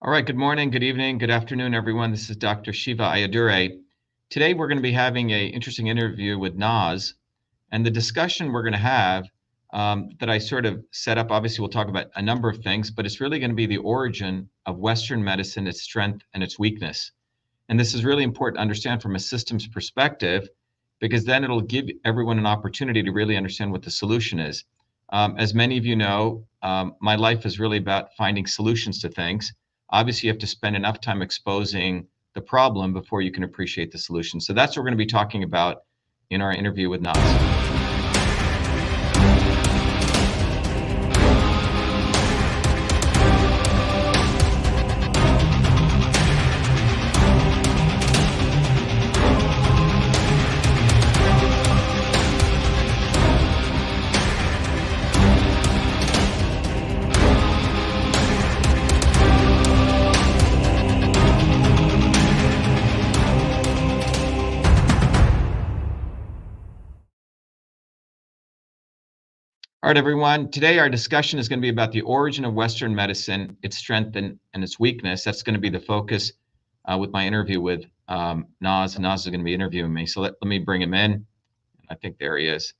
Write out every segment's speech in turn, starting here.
All right, good morning, good evening, good afternoon, everyone. This is Dr. Shiva Ayadure. Today, we're going to be having an interesting interview with Naz. And the discussion we're going to have that I sort of set up, obviously, we'll talk about a number of things, but it's really going to be the origin of Western medicine, its strength and its weakness. And this is really important to understand from a systems perspective, because then it'll give everyone an opportunity to really understand what the solution is. As many of you know, my life is really about finding solutions to things. Obviously, you have to spend enough time exposing the problem before you can appreciate the solution. So that's what we're going to be talking about in our interview with Naz. All right, everyone. Today, our discussion is going to be about the origin of Western medicine, its strength and its weakness. That's going to be the focus with my interview with Naz. Naz is going to be interviewing me. So let me bring him in. I think there he is.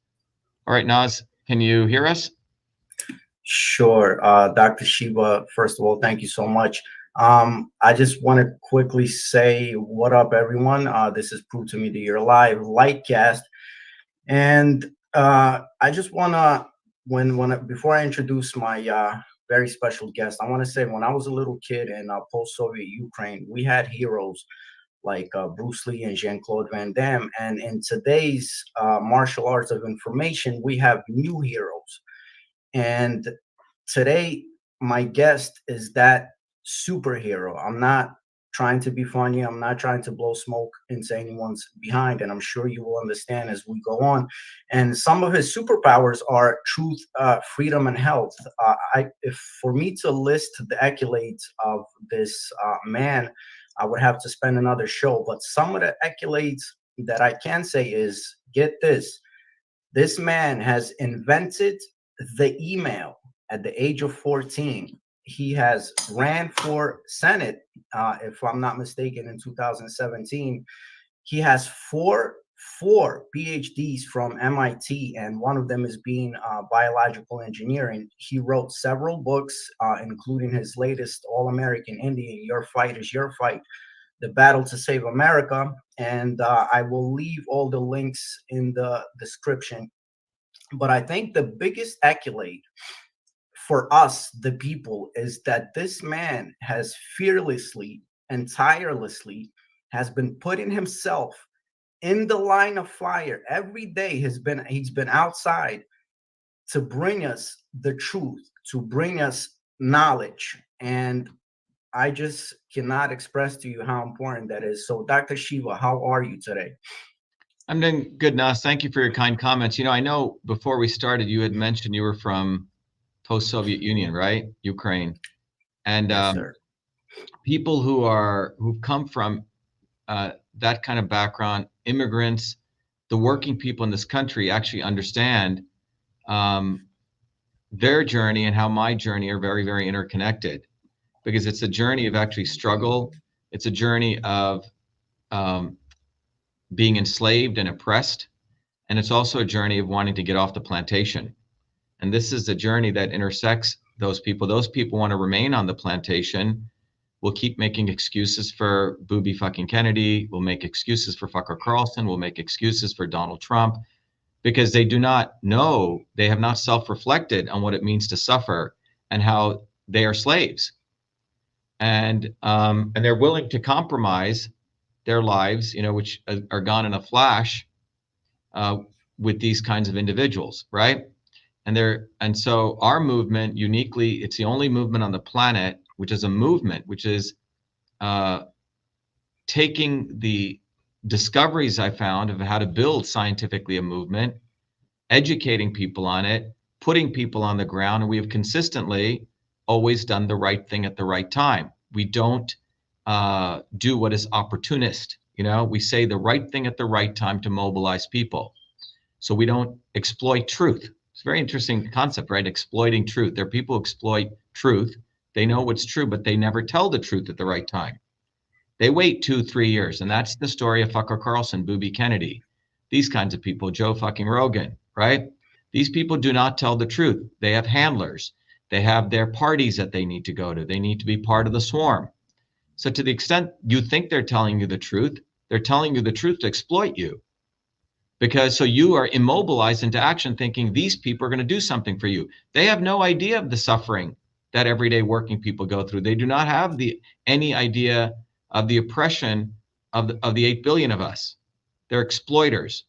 All right, Naz, can you hear us? Sure. Dr. Shiva, first of all, thank you so much. I just want to quickly say what up, everyone. This is Prove to Me That You're Alive Lightcast. And I just want to, before I introduce my very special guest, I want to say when I was a little kid in post-Soviet Ukraine, we had heroes like Bruce Lee and Jean-Claude Van Damme. And in today's martial arts of information, we have new heroes. And today, my guest is that superhero. I'm not trying to be funny. I'm not trying to blow smoke into anyone's behind. And I'm sure you will understand as we go on. And some of his superpowers are truth, freedom, and health. If for me to list the accolades of this man, I would have to spend another show. But some of the accolades that I can say is, get this. This man has invented the email at the age of 14. He has ran for Senate, if I'm not mistaken, in 2017. He has four PhDs from MIT, and one of them is being biological engineering. He wrote several books, including his latest All-American Indian, Your Fight is Your Fight, The Battle to Save America. And I will leave all the links in the description. But I think the biggest accolade for us, the people, is that this man has fearlessly and tirelessly has been putting himself in the line of fire every day. He's been outside to bring us the truth, to bring us knowledge. And I just cannot express to you how important that is. So Dr. Shiva, how are you today? I'm doing good, Naz. Thank you for your kind comments. You know, I know before we started, you had mentioned you were from post-Soviet Union, right? Ukraine. And Yes, sir. people who've come from that kind of background, immigrants, the working people in this country actually understand their journey and how my journey are very, very interconnected, because it's a journey of actually struggle. It's a journey of being enslaved and oppressed. And it's also a journey of wanting to get off the plantation. And this is a journey that intersects those people. Those people want to remain on the plantation, will keep making excuses for Booby fucking Kennedy, will make excuses for Fucker Carlson, will make excuses for Donald Trump, because they do not know, they have not self-reflected on what it means to suffer and how they are slaves. And they're willing to compromise their lives, you know, which are gone in a flash with these kinds of individuals, right? And so our movement, uniquely, it's the only movement on the planet which is a movement, which is taking the discoveries I found of how to build scientifically a movement, educating people on it, putting people on the ground, and we have consistently always done the right thing at the right time. We don't do what is opportunist. You know, we say the right thing at the right time to mobilize people. So we don't exploit truth. It's a very interesting concept, right? Exploiting truth. There are people who exploit truth They know what's true, but they never tell the truth at the right time. They wait 2-3 years, and that's the story of Fucker Carlson, Booby Kennedy, these kinds of people, Joe fucking Rogan, right? These people do not tell the truth. They have handlers. They have their parties that they need to go to. They need to be part of the swarm. So to the extent you think they're telling you the truth, they're telling you the truth to exploit you. Because so you are immobilized into action thinking these people are going to do something for you. They have no idea of the suffering that everyday working people go through. They do not have any idea of the oppression of the 8 billion of us. They're exploiters.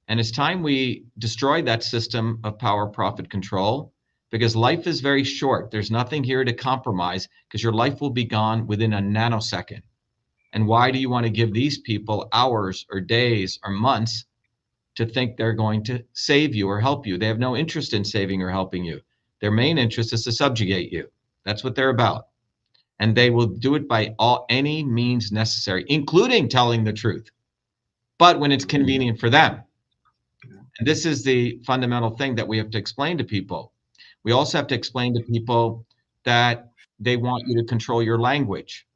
And it's time we destroy that system of power, profit, control, because life is very short. There's nothing here to compromise because your life will be gone within a nanosecond. And why do you want to give these people hours or days or months to think they're going to save you or help you? They have no interest in saving or helping you. Their main interest is to subjugate you. That's what they're about. And they will do it by any means necessary, including telling the truth, but when it's convenient for them. And this is the fundamental thing that we have to explain to people. We also have to explain to people that they want you to control your language.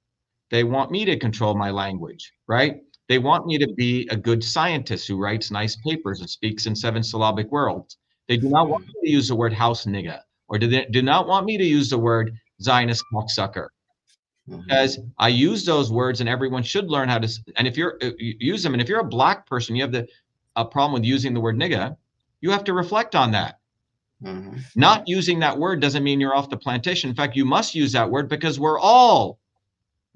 They want me to control my language, right? They want me to be a good scientist who writes nice papers and speaks in 7 syllabic words. They do not want me to use the word house nigga, or do not want me to use the word Zionist cocksucker. Because I use those words and everyone should learn how to, and if you use them, and if you're a black person, you have a problem with using the word nigga, you have to reflect on that. Not using that word doesn't mean you're off the plantation. In fact, you must use that word because we're all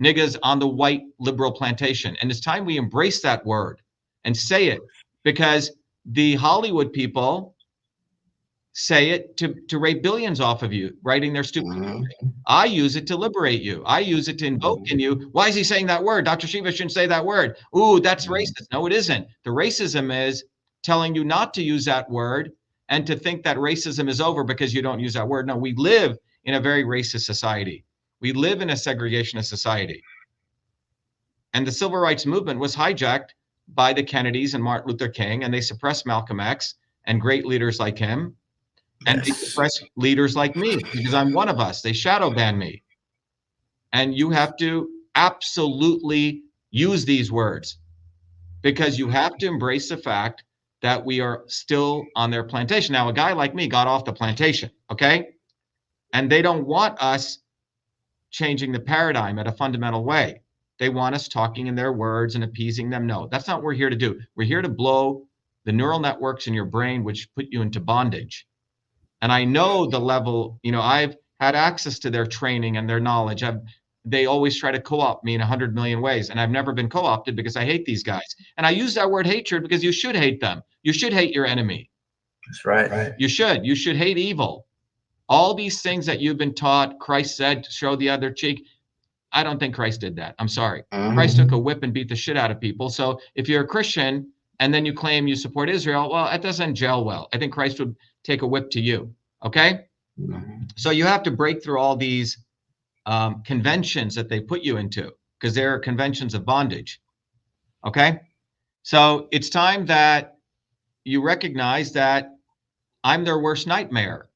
niggas on the white liberal plantation. And it's time we embrace that word and say it, because the Hollywood people say it to rape billions off of you, writing their stupid. I use it to liberate you. I use it to invoke in you. Why is he saying that word? Dr. Shiva shouldn't say that word. Ooh, that's racist. No, it isn't. The racism is telling you not to use that word and to think that racism is over because you don't use that word. No, we live in a very racist society. We live in a segregationist society. And the civil rights movement was hijacked by the Kennedys and Martin Luther King, and they suppressed Malcolm X and great leaders like him. And they suppress leaders like me because I'm one of us. They shadow ban me. And you have to absolutely use these words, because you have to embrace the fact that we are still on their plantation. Now, a guy like me got off the plantation, okay? And they don't want us changing the paradigm at a fundamental way. They want us talking in their words and appeasing them. No, that's not what we're here to do. We're here to blow the neural networks in your brain, which put you into bondage. And I know the level, I've had access to their training and their knowledge. They always try to co-opt me in 100 million ways. And I've never been co-opted because I hate these guys. And I use that word hatred because you should hate them. You should hate your enemy. That's right. You should hate evil. All these things that you've been taught, Christ said, show the other cheek. I don't think Christ did that. I'm sorry. Christ took a whip and beat the shit out of people. So if you're a Christian and then you claim you support Israel, well, that doesn't gel well. I think Christ would take a whip to you. Okay? So you have to break through all these conventions that they put you into, because they're conventions of bondage. Okay? So it's time that you recognize that I'm their worst nightmare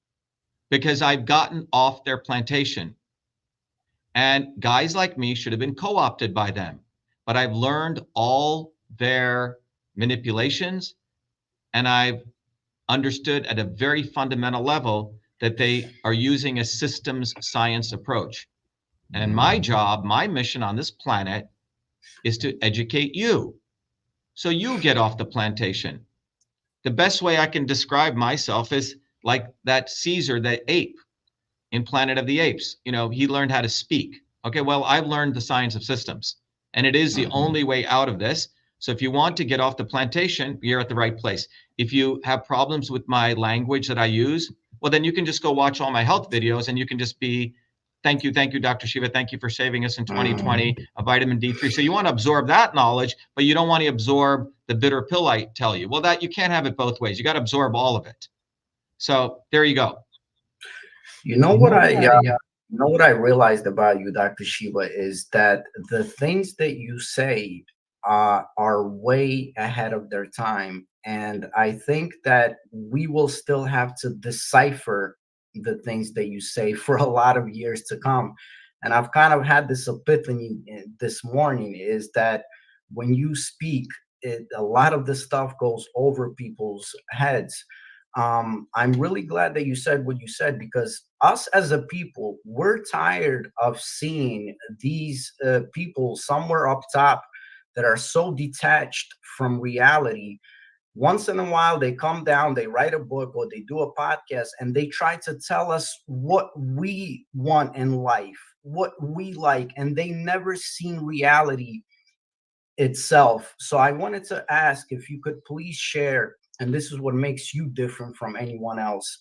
because I've gotten off their plantation. And guys like me should have been co-opted by them. But I've learned all their manipulations, and I've understood at a very fundamental level that they are using a systems science approach. And my job, my mission on this planet is to educate you so you get off the plantation. The best way I can describe myself is like that Caesar, the ape in Planet of the Apes. He learned how to speak. Okay, well, I've learned the science of systems, and it is the only way out of this. So if you want to get off the plantation, you're at the right place. If you have problems with my language that I use, well, then you can just go watch all my health videos and you can just be, thank you, Dr. Shiva. Thank you for saving us in 2020, a vitamin D3. So you want to absorb that knowledge, but you don't want to absorb the bitter pill I tell you. Well, that you can't have it both ways. You got to absorb all of it. So there you go. You know what I realized about you, Dr. Shiva, is that the things that you say are way ahead of their time. And I think that we will still have to decipher the things that you say for a lot of years to come. And I've kind of had this epiphany this morning, is that when you speak, a lot of the stuff goes over people's heads. I'm really glad that you said what you said, because us as a people, we're tired of seeing these people somewhere up top that are so detached from reality. Once in a while, they come down, they write a book or they do a podcast, and they try to tell us what we want in life, what we like, and they never seen reality itself. So I wanted to ask if you could please share, and this is what makes you different from anyone else.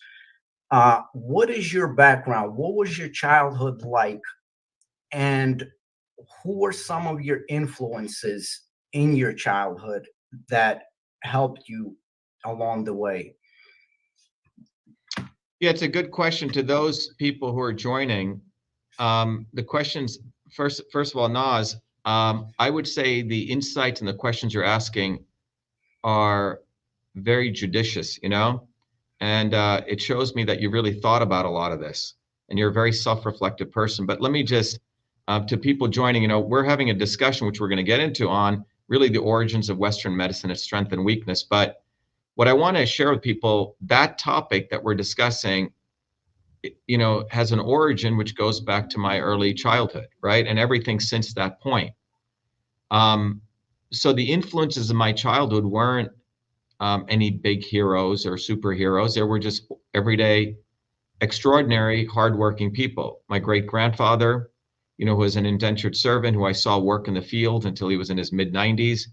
What is your background? What was your childhood like? And who were some of your influences in your childhood that helped you along the way? Yeah, it's a good question to those people who are joining. The questions, first of all, Naz, I would say the insights and the questions you're asking are very judicious, and it shows me that you really thought about a lot of this, and you're a very self-reflective person. But let me just, to people joining, we're having a discussion, which we're going to get into, on really the origins of Western medicine, its strength and weakness. But what I want to share with people, that topic that we're discussing, has an origin which goes back to my early childhood, right? And everything since that point. So the influences of my childhood weren't any big heroes or superheroes. There were just everyday, extraordinary, hardworking people. My great-grandfather, who was an indentured servant, who I saw work in the field until he was in his mid-90s.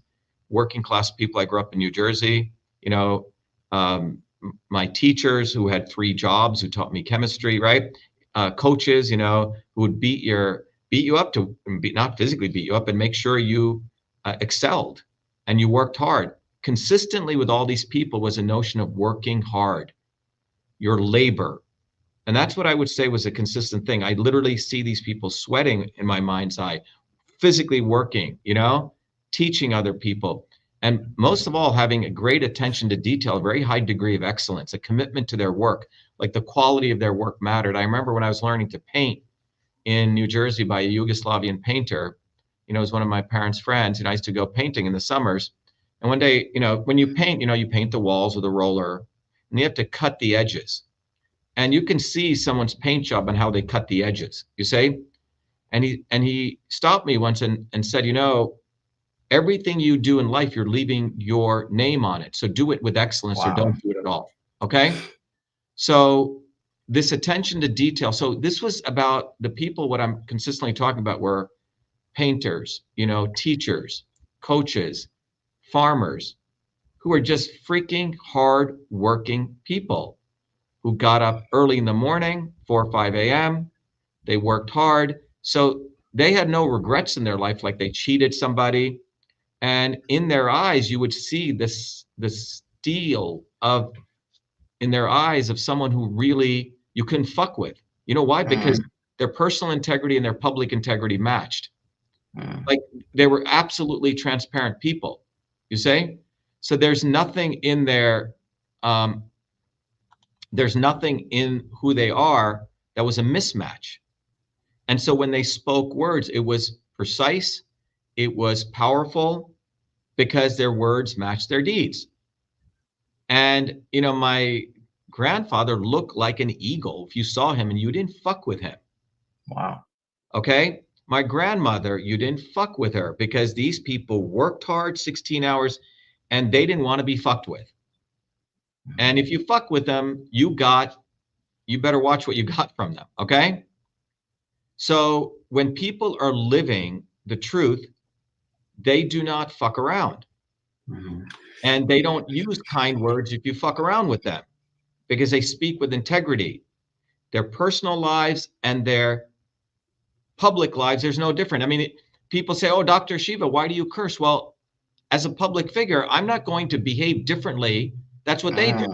Working class people. I grew up in New Jersey. My teachers who had 3 jobs, who taught me chemistry, right? Coaches, who would beat you up, to not physically beat you up, and make sure you excelled and you worked hard. Consistently with all these people was a notion of working hard, your labor. And that's what I would say was a consistent thing. I literally see these people sweating in my mind's eye, physically working, teaching other people. And most of all, having a great attention to detail, a very high degree of excellence, a commitment to their work, like the quality of their work mattered. I remember when I was learning to paint in New Jersey by a Yugoslavian painter, it was one of my parents' friends, and I used to go painting in the summers. And one day, when you paint, you paint the walls with a roller, and you have to cut the edges. And you can see someone's paint job and how they cut the edges, you see? And he stopped me once and said, everything you do in life, you're leaving your name on it. So do it with excellence. Wow. Or don't do it at all. Okay? So this attention to detail. So this was about the people, what I'm consistently talking about were painters, teachers, coaches, farmers, who are just freaking hard working people who got up early in the morning, 4 or 5 a.m. They worked hard. So they had no regrets in their life, like they cheated somebody. And in their eyes, you would see the steel in their eyes of someone who really you couldn't fuck with. You know why? Because their personal integrity and their public integrity matched. Like they were absolutely transparent people, you say? So there's nothing in there's nothing in who they are that was a mismatch. And so when they spoke words, it was precise, it was powerful, because their words matched their deeds. And, my grandfather looked like an eagle if you saw him and you didn't fuck with him. Wow. Okay? My grandmother, you didn't fuck with her, because these people worked hard 16 hours and they didn't want to be fucked with. And if you fuck with them, you better watch what you got from them. Okay? So when people are living the truth, they do not fuck around. And they don't use kind words if you fuck around with them, because they speak with integrity. Their personal lives and their public lives, there's no different. I mean, people say, oh, Dr. Shiva, why do you curse? Well, as a public figure, I'm not going to behave differently. That's what they do.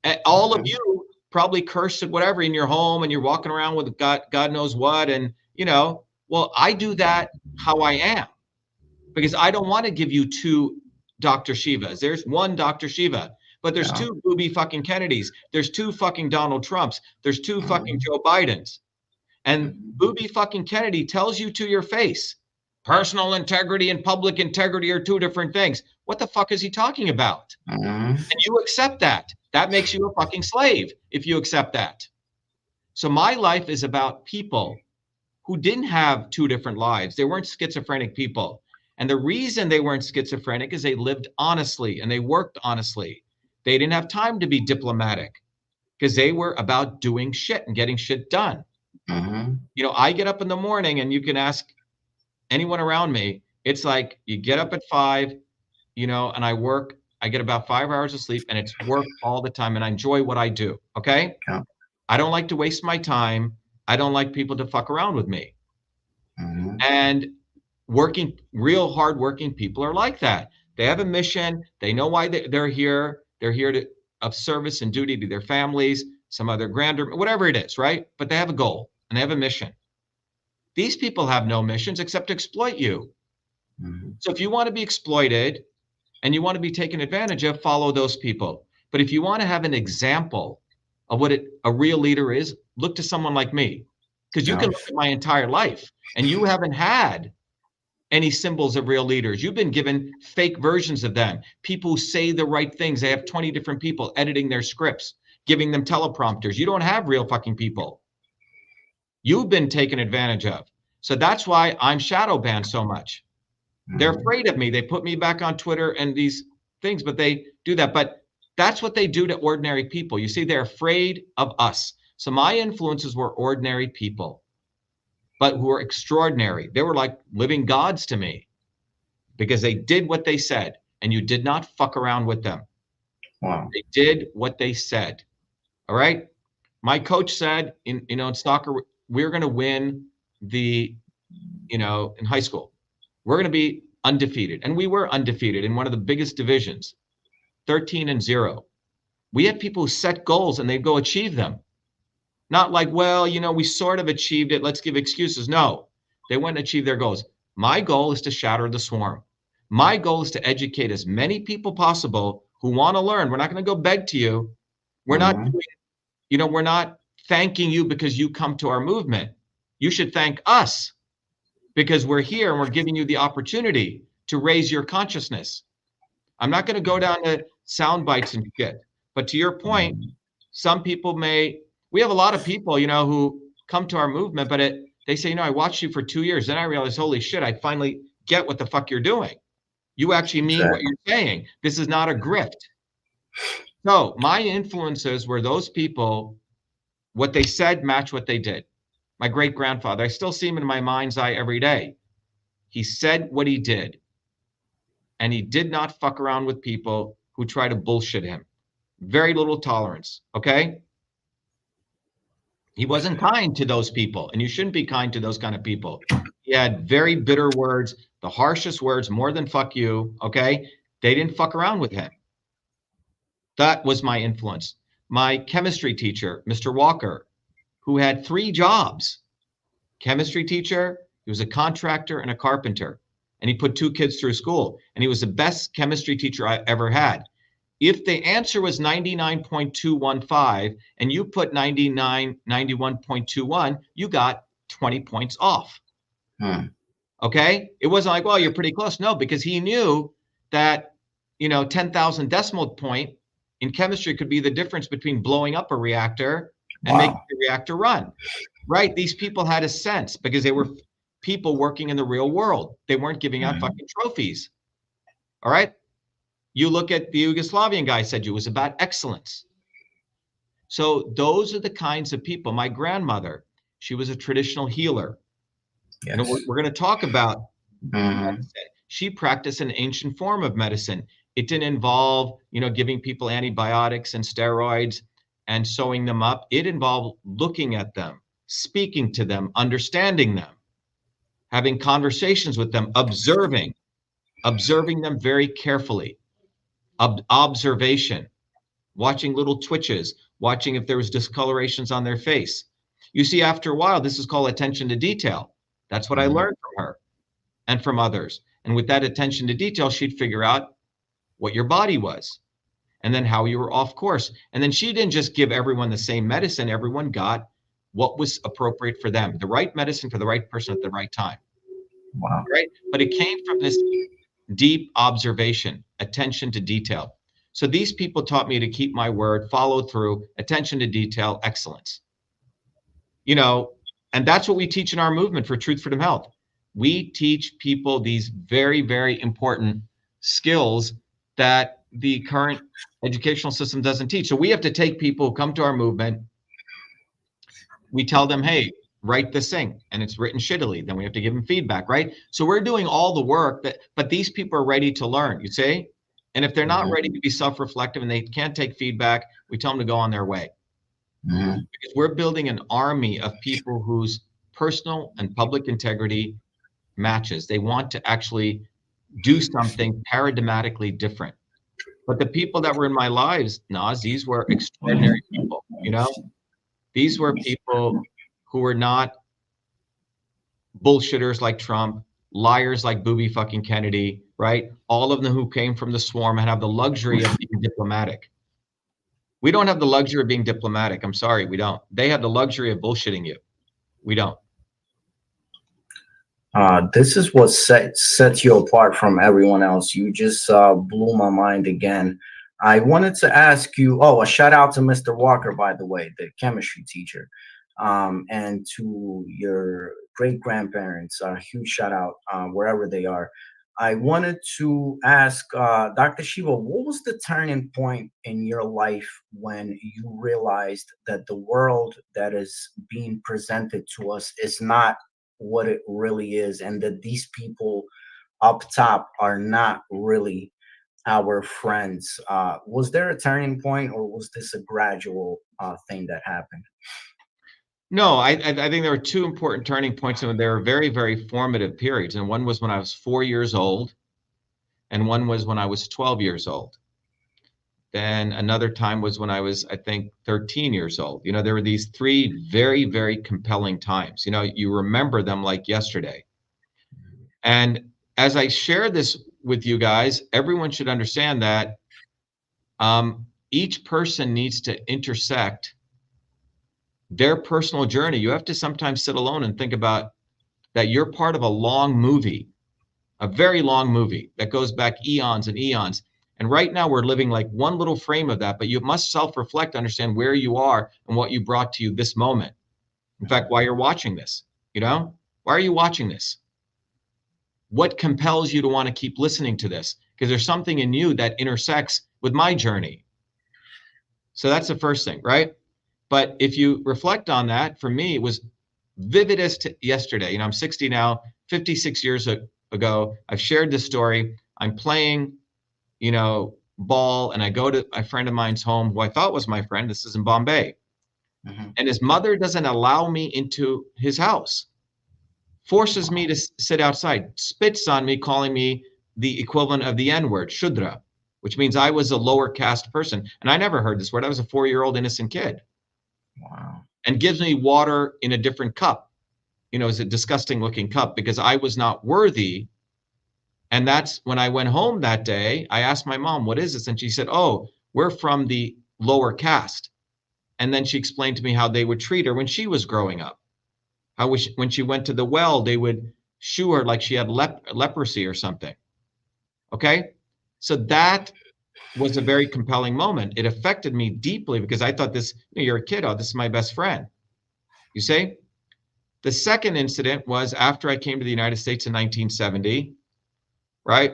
And all of you probably curse at whatever in your home, and you're walking around with God knows what. And, well, I do that how I am, because I don't want to give you 2 Dr. Shivas. There's one Dr. Shiva. But there's Yeah. two booby fucking Kennedys. There's two fucking Donald Trumps. There's two fucking Joe Bidens. And booby fucking Kennedy tells you to your face, personal integrity and public integrity are two different things. What the fuck is he talking about? And you accept that. That makes you a fucking slave if you accept that. So my life is about people who didn't have two different lives. They weren't schizophrenic people. And the reason they weren't schizophrenic is they lived honestly and they worked honestly. They didn't have time to be diplomatic because they were about doing shit and getting shit done. You know, I get up in the morning and you can ask anyone around me. It's like you get up at 5, you know, and I work. I get about 5 hours of sleep and it's work all the time. And I enjoy what I do. Okay. Yeah. I don't like to waste my time. I don't like people to fuck around with me. And real hardworking people are like that. They have a mission. They know why they're here. They're here of service and duty to their families, some other grander, whatever it is, right? But they have a goal and they have a mission. These people have no missions except to exploit you. So if you want to be exploited and you want to be taken advantage of, follow those people. But if you want to have an example of what a real leader is, look to someone like me. Because you can look at my entire life and you haven't had any symbols of real leaders. You've been given fake versions of them. People who say the right things. They have 20 different people editing their scripts, giving them teleprompters. You don't have real fucking people. You've been taken advantage of. So that's why I'm shadow banned so much. They're afraid of me. They put me back on Twitter and these things, but they do that. But that's what they do to ordinary people. You see, they're afraid of us. So my influences were ordinary people, but who were extraordinary. They were like living gods to me because they did what they said and you did not fuck around with them. Wow. They did what they said. All right. My coach said in soccer, we're going to win in high school. We're going to be undefeated. And we were undefeated in one of the biggest divisions, 13-0. We had people who set goals and they'd go achieve them. Not like, well, we sort of achieved it. Let's give excuses. No, they went and achieved their goals. My goal is to shatter the swarm. My goal is to educate as many people possible who want to learn. We're not going to go beg to you. We're not doing, we're not thanking you because you come to our movement. You should thank us because we're here and we're giving you the opportunity to raise your consciousness. I'm not going to go down to sound bites and shit. But to your point, some people we have a lot of people, who come to our movement, but they say, I watched you for 2 years. Then I realized, holy shit, I finally get what the fuck you're doing. You actually mean what you're saying. This is not a grift. So my influences were those people, what they said matched what they did. My great grandfather, I still see him in my mind's eye every day. He said what he did. And he did not fuck around with people who try to bullshit him. Very little tolerance. Okay. He wasn't kind to those people, and you shouldn't be kind to those kind of people. He had very bitter words, the harshest words, more than fuck you, okay? They didn't fuck around with him. That was my influence. My chemistry teacher, Mr. Walker, who had 3 jobs. Chemistry teacher, he was a contractor and a carpenter, and he put 2 kids through school, and he was the best chemistry teacher I ever had. If the answer was 99.215 and you put 91.21, you got 20 points off. Okay? It wasn't like, well, you're pretty close. No, because he knew that, 10,000 decimal point in chemistry could be the difference between blowing up a reactor and making the reactor run. Right? These people had a sense because they were people working in the real world. They weren't giving out fucking trophies. All right? You look at the Yugoslavian guy said you was about excellence. So those are the kinds of people. My grandmother, she was a traditional healer. Yes. We're going to talk about medicine. She practiced an ancient form of medicine. It didn't involve, giving people antibiotics and steroids and sewing them up. It involved looking at them, speaking to them, understanding them, having conversations with them, observing them very carefully. Observation, watching little twitches, watching if there was discolorations on their face. You see, after a while, this is called attention to detail. That's what I learned from her and from others. And with that attention to detail, she'd figure out what your body was. and then how you were off course. And then she didn't just give everyone the same medicine. Everyone got what was appropriate for them, the right medicine for the right person at the right time. Wow. Right? But it came from this deep observation, attention to detail. So these people taught me to keep my word, follow through, attention to detail, excellence. You know, and that's what we teach in our movement for Truth, Freedom, Health. We teach people these very, very important skills that the current educational system doesn't teach. So we have to take people who come to our movement. We tell them, hey, write this thing, and it's written shittily. Then we have to give them feedback, right? So we're doing all the work, but these people are ready to learn, you see? And if they're not ready to be self-reflective and they can't take feedback, we tell them to go on their way. Because we're building an army of people whose personal and public integrity matches. They want to actually do something paradigmatically different. But the people that were in my lives, Naz, these were extraordinary people, you know? These were people who were not bullshitters like Trump, liars like Booby fucking Kennedy, right? All of them who came from the swarm and have the luxury of being diplomatic. We don't have the luxury of being diplomatic. I'm sorry, we don't. They have the luxury of bullshitting you. We don't. This is what sets you apart from everyone else. You just blew my mind again. I wanted to ask you, a shout out to Mr. Walker, by the way, the chemistry teacher, and to your great grandparents. A huge shout out wherever they are. I wanted to ask Dr. Shiva, what was the turning point in your life when you realized that the world that is being presented to us is not what it really is, and that these people up top are not really our friends? Was there a turning point, or was this a gradual thing that happened? No, I think there were two important turning points, and they were very, very formative periods. And one was when I was 4 years old, and one was when I was 12 years old. Then another time was when I was, I think, 13 years old. You know, there were these three very, very compelling times. You know, you remember them like yesterday. And as I share this with you guys, everyone should understand that each person needs to intersect their personal journey. You have to sometimes sit alone and think about that you're part of a long movie, a very long movie that goes back eons and eons. And right now we're living like one little frame of that, but you must self-reflect, understand where you are and what you brought to you this moment. In fact, why you're watching this, you know, why are you watching this? What compels you to want to keep listening to this? Because there's something in you that intersects with my journey. So that's the first thing, right? But if you reflect on that, for me, it was vivid as to yesterday. You know, I'm 60 now, 56 years ago, I've shared this story. I'm playing, you know, ball, and I go to a friend of mine's home who I thought was my friend. This is in Bombay. And his mother doesn't allow me into his house, forces me to sit outside, spits on me, calling me the equivalent of the N-word, Shudra, which means I was a lower caste person. And I never heard this word. I was a 4-year-old innocent kid. Wow. And gives me water in a different cup. You know, it's a disgusting looking cup because I was not worthy. And that's when I went home that day, I asked my mom, what is this? And she said, oh, we're from the lower caste. And then she explained to me how they would treat her when she was growing up. How when she went to the well, they would shoo her like she had leprosy or something. Okay? So that was a very compelling moment. It affected me deeply because I thought this, you know, you're a kid, oh, this is my best friend. You see? The second incident was after I came to the United States in 1970, right?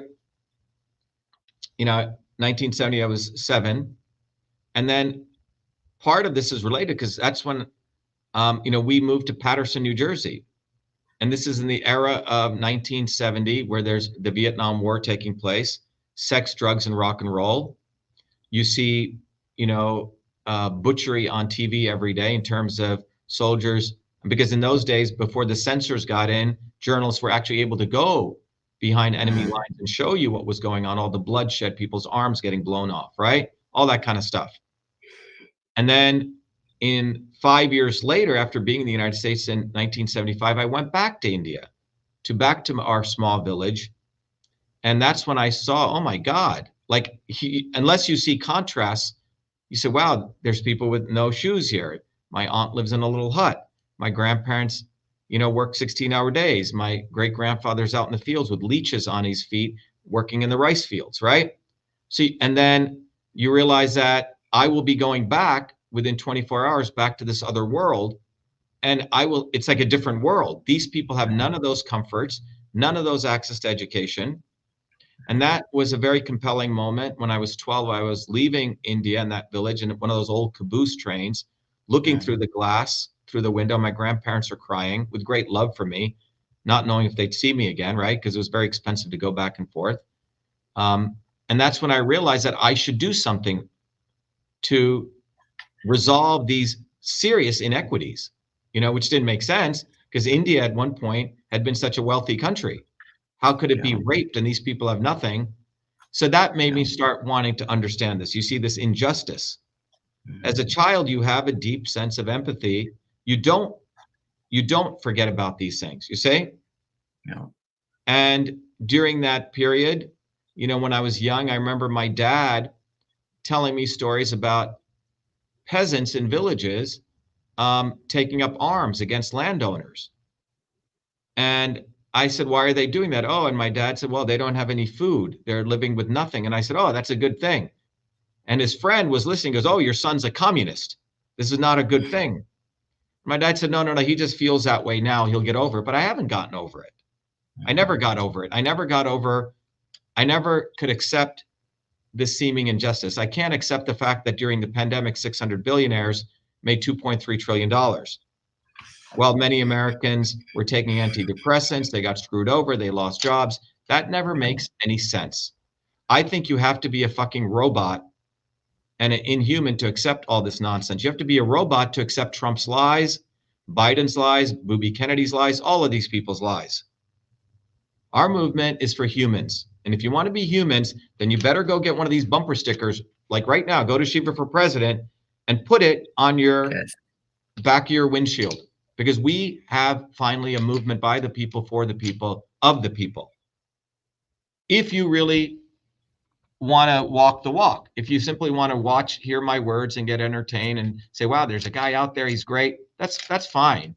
You know, 1970, I was 7. And then part of this is related because that's when, you know, we moved to Paterson, New Jersey. And this is in the era of 1970, where there's the Vietnam War taking place, sex, drugs, and rock and roll. You see, you know, butchery on TV every day in terms of soldiers, because in those days, before the censors got in, journalists were actually able to go behind enemy lines and show you what was going on, all the bloodshed, people's arms getting blown off, right? All that kind of stuff. And then in 5 years later, after being in the United States in 1975, I went back to India, back to our small village. And that's when I saw, oh my God, Like unless you see contrasts, you say, wow, there's people with no shoes here. My aunt lives in a little hut. My grandparents, work 16-hour days. My great-grandfather's out in the fields with leeches on his feet, working in the rice fields, right? See, and then you realize that I will be going back within 24 hours back to this other world, and it's like a different world. These people have none of those comforts, none of those access to education. And that was a very compelling moment. When I was 12, I was leaving India in that village in one of those old caboose trains, looking through the glass, through the window. My grandparents are crying with great love for me, not knowing if they'd see me again, right? Because it was very expensive to go back and forth. And that's when I realized that I should do something to resolve these serious inequities, which didn't make sense because India at one point had been such a wealthy country. How could it be raped and these people have nothing? So that made me start wanting to understand this. You see this injustice. As a child, you have a deep sense of empathy. You don't forget about these things, you say? Yeah. And during that period, when I was young, I remember my dad telling me stories about peasants in villages taking up arms against landowners. And I said, why are they doing that? Oh, and my dad said, well, they don't have any food. They're living with nothing. And I said, oh, that's a good thing. And his friend was listening, goes, oh, your son's a communist. This is not a good thing. My dad said, no, he just feels that way now. He'll get over it. But I haven't gotten over it. I never got over it. I never could accept this seeming injustice. I can't accept the fact that during the pandemic, 600 billionaires made $2.3 trillion. While many Americans were taking antidepressants, they got screwed over, they lost jobs. That never makes any sense. I think you have to be a fucking robot and an inhuman to accept all this nonsense. You have to be a robot to accept Trump's lies, Biden's lies, Booby Kennedy's lies, all of these people's lies. Our movement is for humans. And if you want to be humans, then you better go get one of these bumper stickers. Like right now, go to Shiva for President and put it on your back of your windshield. Because we have finally a movement by the people, for the people, of the people. If you really want to walk the walk, if you simply want to hear my words and get entertained and say, wow, there's a guy out there, he's great, that's fine.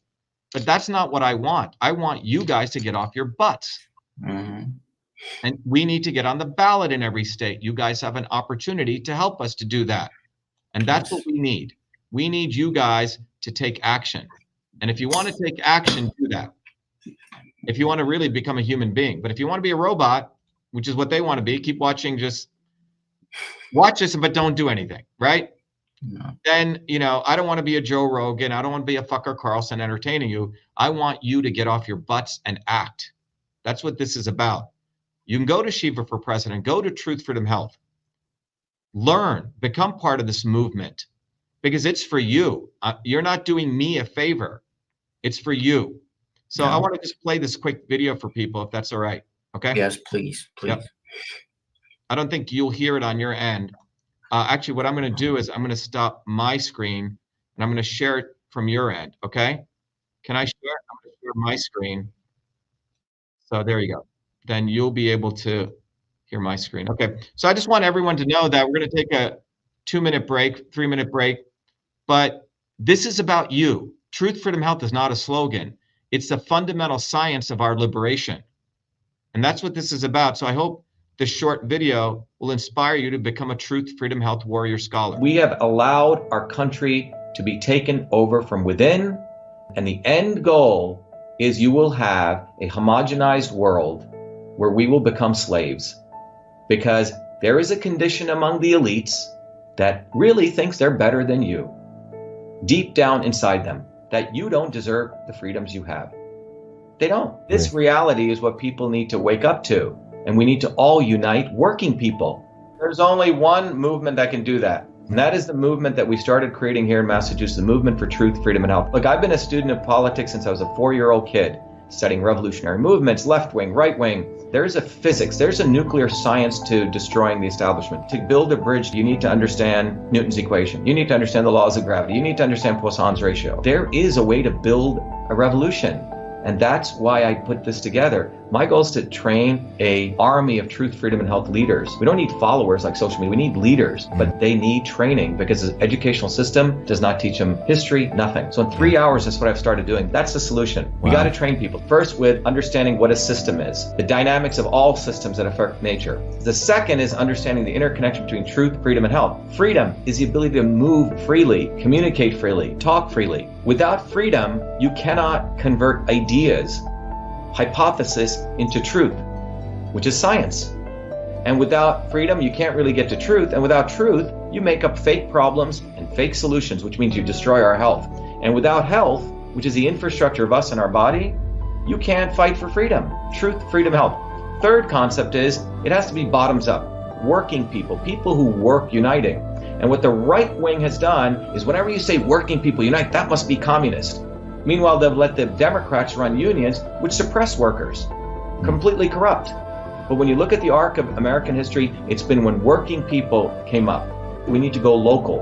But that's not what I want. I want you guys to get off your butts. And we need to get on the ballot in every state. You guys have an opportunity to help us to do that. And that's what we need. We need you guys to take action. And if you want to take action, do that. If you want to really become a human being. But if you want to be a robot, which is what they want to be, keep watching, just watch this, but don't do anything, right? No. Then, I don't want to be a Joe Rogan. I don't want to be a fucker Carlson entertaining you. I want you to get off your butts and act. That's what this is about. You can go to Shiva for President, go to Truth, Freedom, Health. Learn, become part of this movement because it's for you. You're not doing me a favor. It's for you. So I want to just play this quick video for people, if that's all right. Okay? Yes, please. Yep. I don't think you'll hear it on your end. Actually, what I'm going to do is I'm going to stop my screen and I'm going to share it from your end. Okay? Can I share? I'm going to share my screen. So there you go. Then you'll be able to hear my screen. Okay. So I just want everyone to know that we're going to take a 2-minute break, 3-minute break, but this is about you. Truth, Freedom, Health is not a slogan. It's the fundamental science of our liberation. And that's what this is about. So I hope this short video will inspire you to become a Truth, Freedom, Health warrior scholar. We have allowed our country to be taken over from within, and the end goal is you will have a homogenized world where we will become slaves. Because there is a condition among the elites that really thinks they're better than you, deep down inside them, that you don't deserve the freedoms you have. They don't. This reality is what people need to wake up to. And we need to all unite working people. There's only one movement that can do that. And that is the movement that we started creating here in Massachusetts, the movement for truth, freedom, and health. Look, I've been a student of politics since I was a 4-year-old kid, studying revolutionary movements, left wing, right wing. There's a physics, there's a nuclear science to destroying the establishment. To build a bridge, you need to understand Newton's equation. You need to understand the laws of gravity. You need to understand Poisson's ratio. There is a way to build a revolution. And that's why I put this together. My goal is to train a army of truth, freedom, and health leaders. We don't need followers like social media. We need leaders, but they need training because the educational system does not teach them history, nothing. So in 3 hours, that's what I've started doing. That's the solution. We got to train people first with understanding what a system is, the dynamics of all systems that affect nature. The second is understanding the interconnection between truth, freedom, and health. Freedom is the ability to move freely, communicate freely, talk freely. Without freedom, you cannot convert ideas, hypothesis into truth, which is science. And without freedom, you can't really get to truth. And without truth, you make up fake problems and fake solutions, which means you destroy our health. And without health, which is the infrastructure of us and our body, you can't fight for freedom. Truth, freedom, health. Third concept is it has to be bottoms up. Working people, people who work uniting. And what the right wing has done is whenever you say working people unite, that must be communist. Meanwhile, they've let the Democrats run unions, which suppress workers, completely corrupt. But when you look at the arc of American history, it's been when working people came up. We need to go local.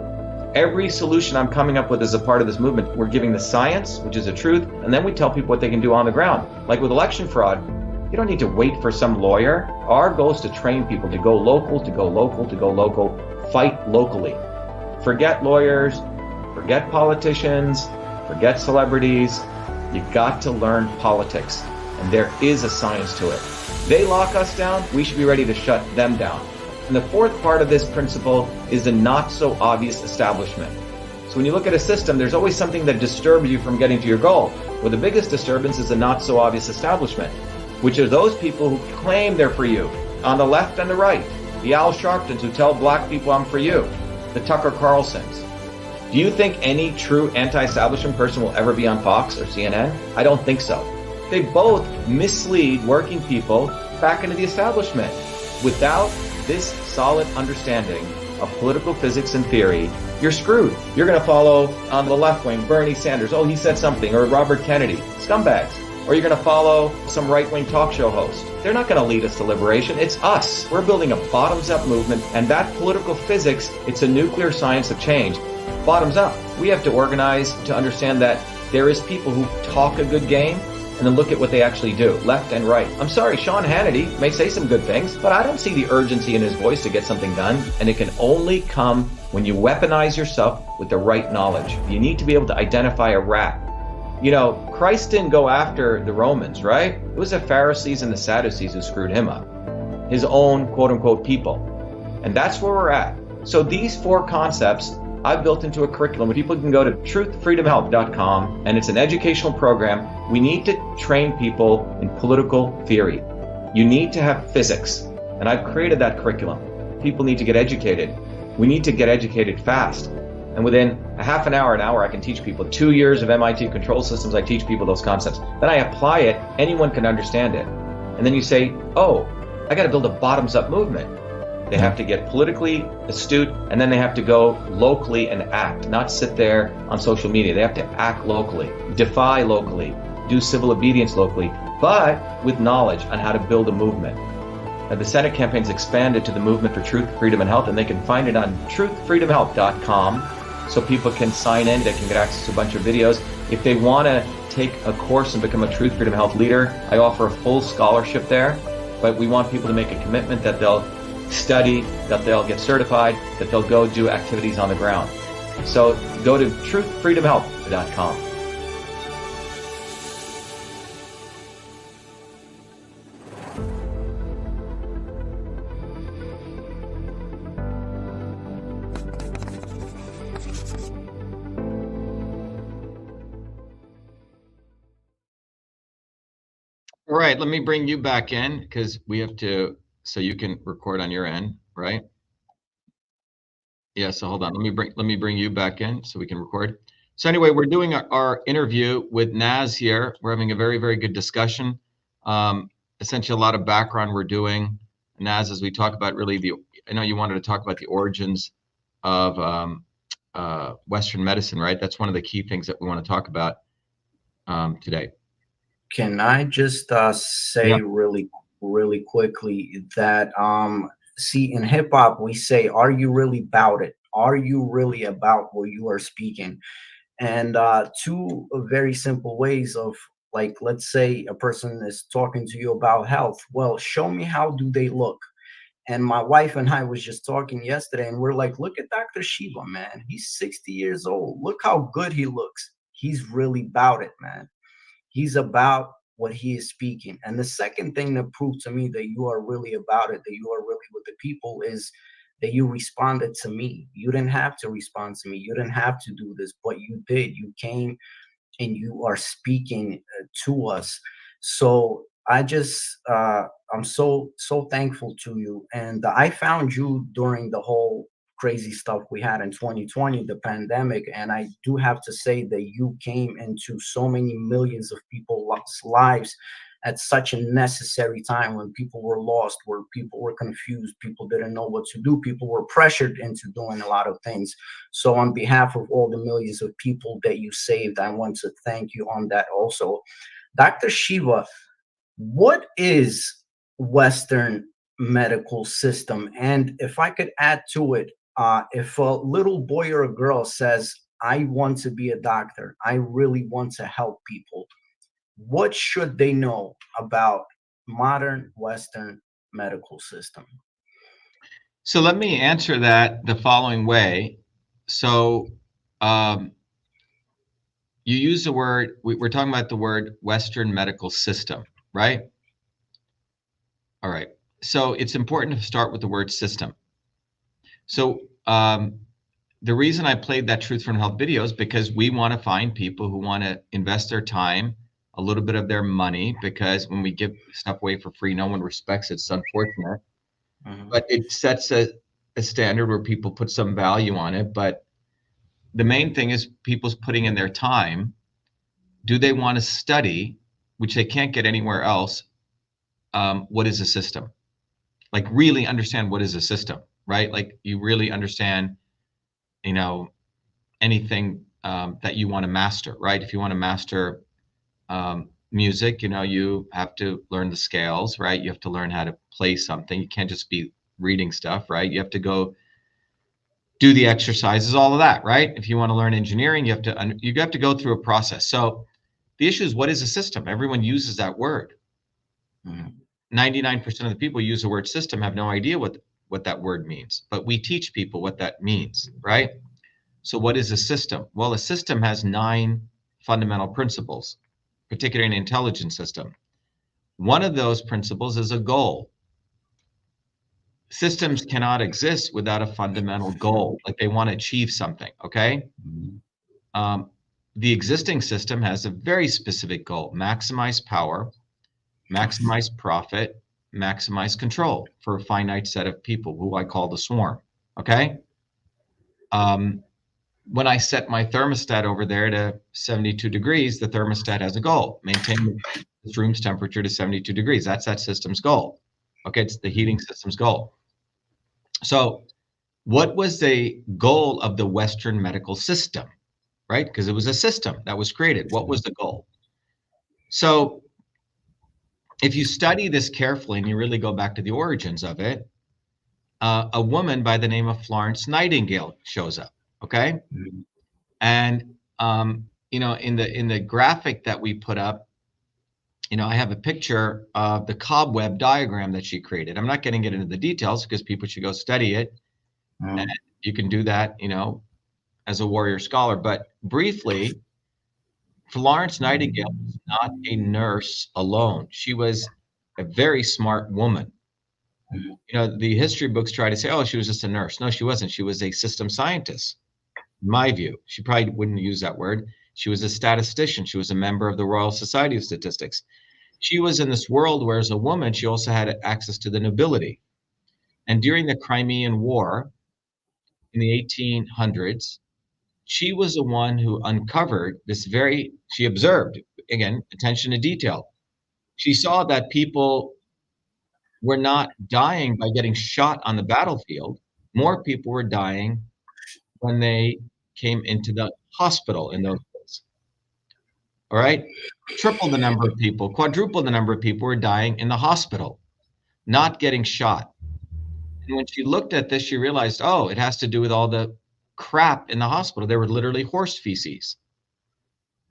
Every solution I'm coming up with as a part of this movement, we're giving the science, which is the truth, and then we tell people what they can do on the ground. Like with election fraud, you don't need to wait for some lawyer. Our goal is to train people to go local, to go local, to go local, fight locally. Forget lawyers, forget politicians, forget celebrities. You got to learn politics, and there is a science to it. They lock us down, we should be ready to shut them down. And the fourth part of this principle is the not so obvious establishment. So when you look at a system, there's always something that disturbs you from getting to your goal. Well, the biggest disturbance is the not so obvious establishment, which are those people who claim they're for you, on the left and the right. The Al Sharptons who tell black people I'm for you, the Tucker Carlsons. Do you think any true anti-establishment person will ever be on Fox or CNN? I don't think so. They both mislead working people back into the establishment. Without this solid understanding of political physics and theory, you're screwed. You're going to follow on the left wing, Bernie Sanders. Oh, he said something. Or Robert Kennedy. Scumbags. Or you're going to follow some right-wing talk show host. They're not going to lead us to liberation. It's us. We're building a bottoms-up movement, and that political physics, it's a nuclear science of change. Bottoms up. We have to organize to understand that there is people who talk a good game and then look at what they actually do, left and right. I'm sorry, Sean Hannity may say some good things, but I don't see the urgency in his voice to get something done. And it can only come when you weaponize yourself with the right knowledge. You need to be able to identify a rat. You know, Christ didn't go after the Romans, right? It was the Pharisees and the Sadducees who screwed him up. His own quote unquote people. And that's where we're at. So these four concepts I've built into a curriculum where people can go to truthfreedomhealth.com, and it's an educational program. We need to train people in political theory. You need to have physics, and I've created that curriculum. People need to get educated. We need to get educated fast. And within a half an hour, I can teach people. 2 years of MIT control systems, I teach people those concepts. Then I apply it, anyone can understand it. And then you say, oh, I got to build a bottoms-up movement. They have to get politically astute, and then they have to go locally and act, not sit there on social media. They have to act locally, defy locally, do civil obedience locally, but with knowledge on how to build a movement. Now, the Senate campaign's expanded to the Movement for Truth, Freedom, and Health, and they can find it on truthfreedomhealth.com, so people can sign in, they can get access to a bunch of videos. If they want to take a course and become a Truth, Freedom, Health leader, I offer a full scholarship there, but we want people to make a commitment that they'll study, that they'll get certified, that they'll go do activities on the ground. So go to truthfreedomhealth.com. All right, let me bring you back in because we have to, so you can record on your end, right? Yeah, so hold on, let me bring you back in so we can record. So anyway, we're doing our interview with Naz here. We're having a very, very good discussion. Essentially a lot of background we're doing. Naz, as we talk about really I know you wanted to talk about the origins of Western medicine, right? That's one of the key things that we want to talk about today. Can I just say really quickly that see, in hip hop we say, are you really about it? Are you really about what you are speaking? And two very simple ways of Like, let's say a person is talking to you about health. Well, show me how do they look. And my wife and I was just talking yesterday, and we're like, look at Dr. Shiva, man. He's 60 years old. Look how good he looks. He's really about it, man. He's about what he is speaking. And the second thing that proved to me that you are really about it, that you are really with the people, is that you responded to me. You didn't have to respond to me. You didn't have to do this, but you did. You came and you are speaking to us. So I just I'm so thankful to you. And I found you during the whole crazy stuff we had in 2020, the pandemic, and I do have to say that you came into so many millions of people's lives at such a necessary time, when people were lost, where people were confused, people didn't know what to do, people were pressured into doing a lot of things. So on behalf of all the millions of people that you saved, I want to thank you on that also. Dr. Shiva, what is Western medical system? And if I could add to it, if a little boy or a girl says, I want to be a doctor, I really want to help people, what should they know about modern Western medical system? So let me answer that the following way. So you use the word, we're talking about the word Western medical system, right? All right. So it's important to start with the word system. So the reason I played that Truth from Health video is because we want to find people who want to invest their time, a little bit of their money, because when we give stuff away for free, no one respects it. It's unfortunate. But it sets a standard where people put some value on it. But the main thing is people's putting in their time. Do they want to study, which they can't get anywhere else? What is a system? Like, really understand what is a system, right? Like, you really understand, you know, anything that you want to master, right? If you want to master music, you know, you have to learn the scales, right? You have to learn how to play something. You can't just be reading stuff, right? You have to go do the exercises, all of that, right? If you want to learn engineering, you have to go through a process. So the issue is, what is a system? Everyone uses that word. 99% of the people use the word system have no idea what that word means, but we teach people what that means, right? So what is a system? Well, a system has 9 fundamental principles, particularly an intelligence system. One of those principles is a goal. Systems cannot exist without a fundamental goal, like they want to achieve something, okay? The existing system has a very specific goal: maximize power, maximize profit, maximize control for a finite set of people, who I call the swarm, okay? When I set my thermostat over there to 72 degrees, the thermostat has a goal: maintain this room's temperature to 72 degrees. That's that system's goal. Okay, it's the heating system's goal. So what was the goal of the Western medical system, right? Because it was a system that was created. What was the goal? So if you study this carefully and you really go back to the origins of it, a woman by the name of Florence Nightingale shows up, okay? And you know, in the graphic that we put up, you know, I have a picture of the cobweb diagram that she created. I'm not getting into the details because people should go study it. And you can do that, you know, as a warrior scholar. But briefly, Florence Nightingale was not a nurse alone. She was a very smart woman. You know, the history books try to say, oh, she was just a nurse. No, she wasn't. She was a system scientist, in my view. She probably wouldn't use that word. She was a statistician. She was a member of the Royal Society of Statistics. She was in this world where, as a woman, she also had access to the nobility. And during the Crimean War in the 1800s, she was the one who uncovered this she observed, again, attention to detail. She saw that people were not dying by getting shot on the battlefield. More people were dying when they came into the hospital in those days. All right? Triple the number of people, quadruple the number of people were dying in the hospital, not getting shot. And when she looked at this, she realized, oh, it has to do with all the crap in the hospital. There were literally horse feces.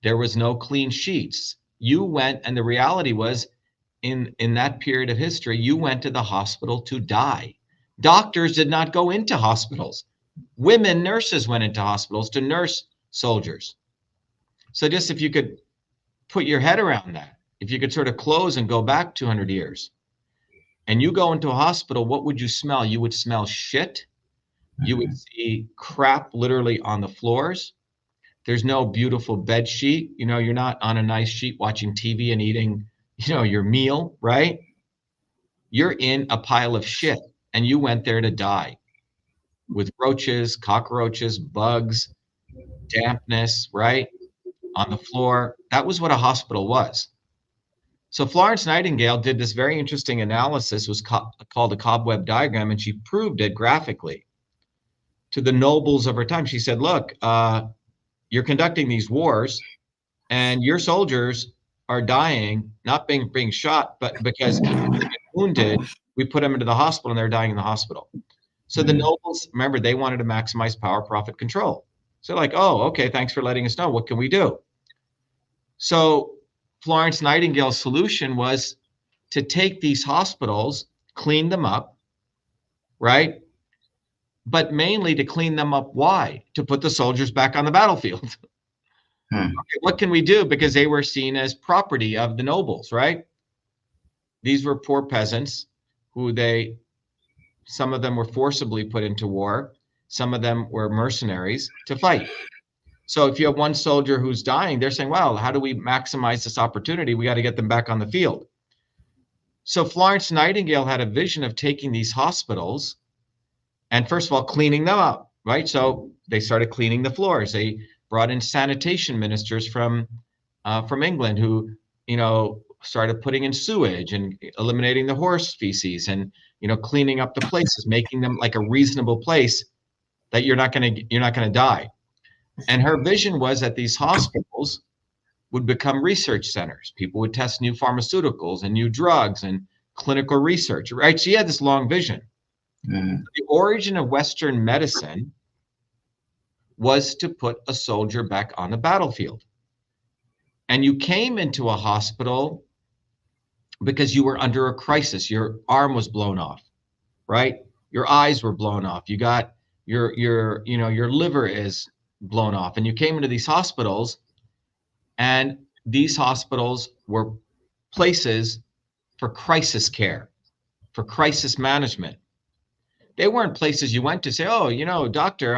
There was no clean sheets. you went, and the reality was, in that period of history, you went to the hospital to die. Doctors did not go into hospitals. Women nurses went into hospitals to nurse soldiers. So just if you could put your head around that, if you could sort of close and go back 200 years, and you go into a hospital, what would you smell? You would smell shit. You would see crap literally on the floors. There's no beautiful bed sheet. You know, you're not on a nice sheet watching TV and eating, you know, your meal, right? You're in a pile of shit, and you went there to die with roaches, cockroaches, bugs, dampness, right? On the floor. That was what a hospital was. So Florence Nightingale did this very interesting analysis, was called the cobweb diagram, and she proved it graphically to the nobles of her time. She said, look, you're conducting these wars, and your soldiers are dying, not being shot, but because they get wounded, we put them into the hospital and they're dying in the hospital. So the nobles, remember, they wanted to maximize power, profit, control. So like, oh, okay, thanks for letting us know. What can we do? So Florence Nightingale's solution was to take these hospitals, clean them up, right? But mainly to clean them up. Why? To put the soldiers back on the battlefield. Okay, what can we do? Because they were seen as property of the nobles, right? These were poor peasants who some of them were forcibly put into war. Some of them were mercenaries to fight. So if you have one soldier who's dying, they're saying, well, how do we maximize this opportunity? We got to get them back on the field. So Florence Nightingale had a vision of taking these hospitals and, first of all, cleaning them up, right? So they started cleaning the floors. They brought in sanitation ministers from England who, you know, started putting in sewage and eliminating the horse feces and, you know, cleaning up the places, making them like a reasonable place that you're not going to die. And her vision was that these hospitals would become research centers. People would test new pharmaceuticals and new drugs and clinical research, right? She had this long vision. The origin of Western medicine was to put a soldier back on the battlefield. And you came into a hospital because you were under a crisis. Your arm was blown off, right? Your eyes were blown off. You got your liver is blown off, and you came into these hospitals, and these hospitals were places for crisis care, for crisis management. They weren't places you went to say, oh, you know, doctor,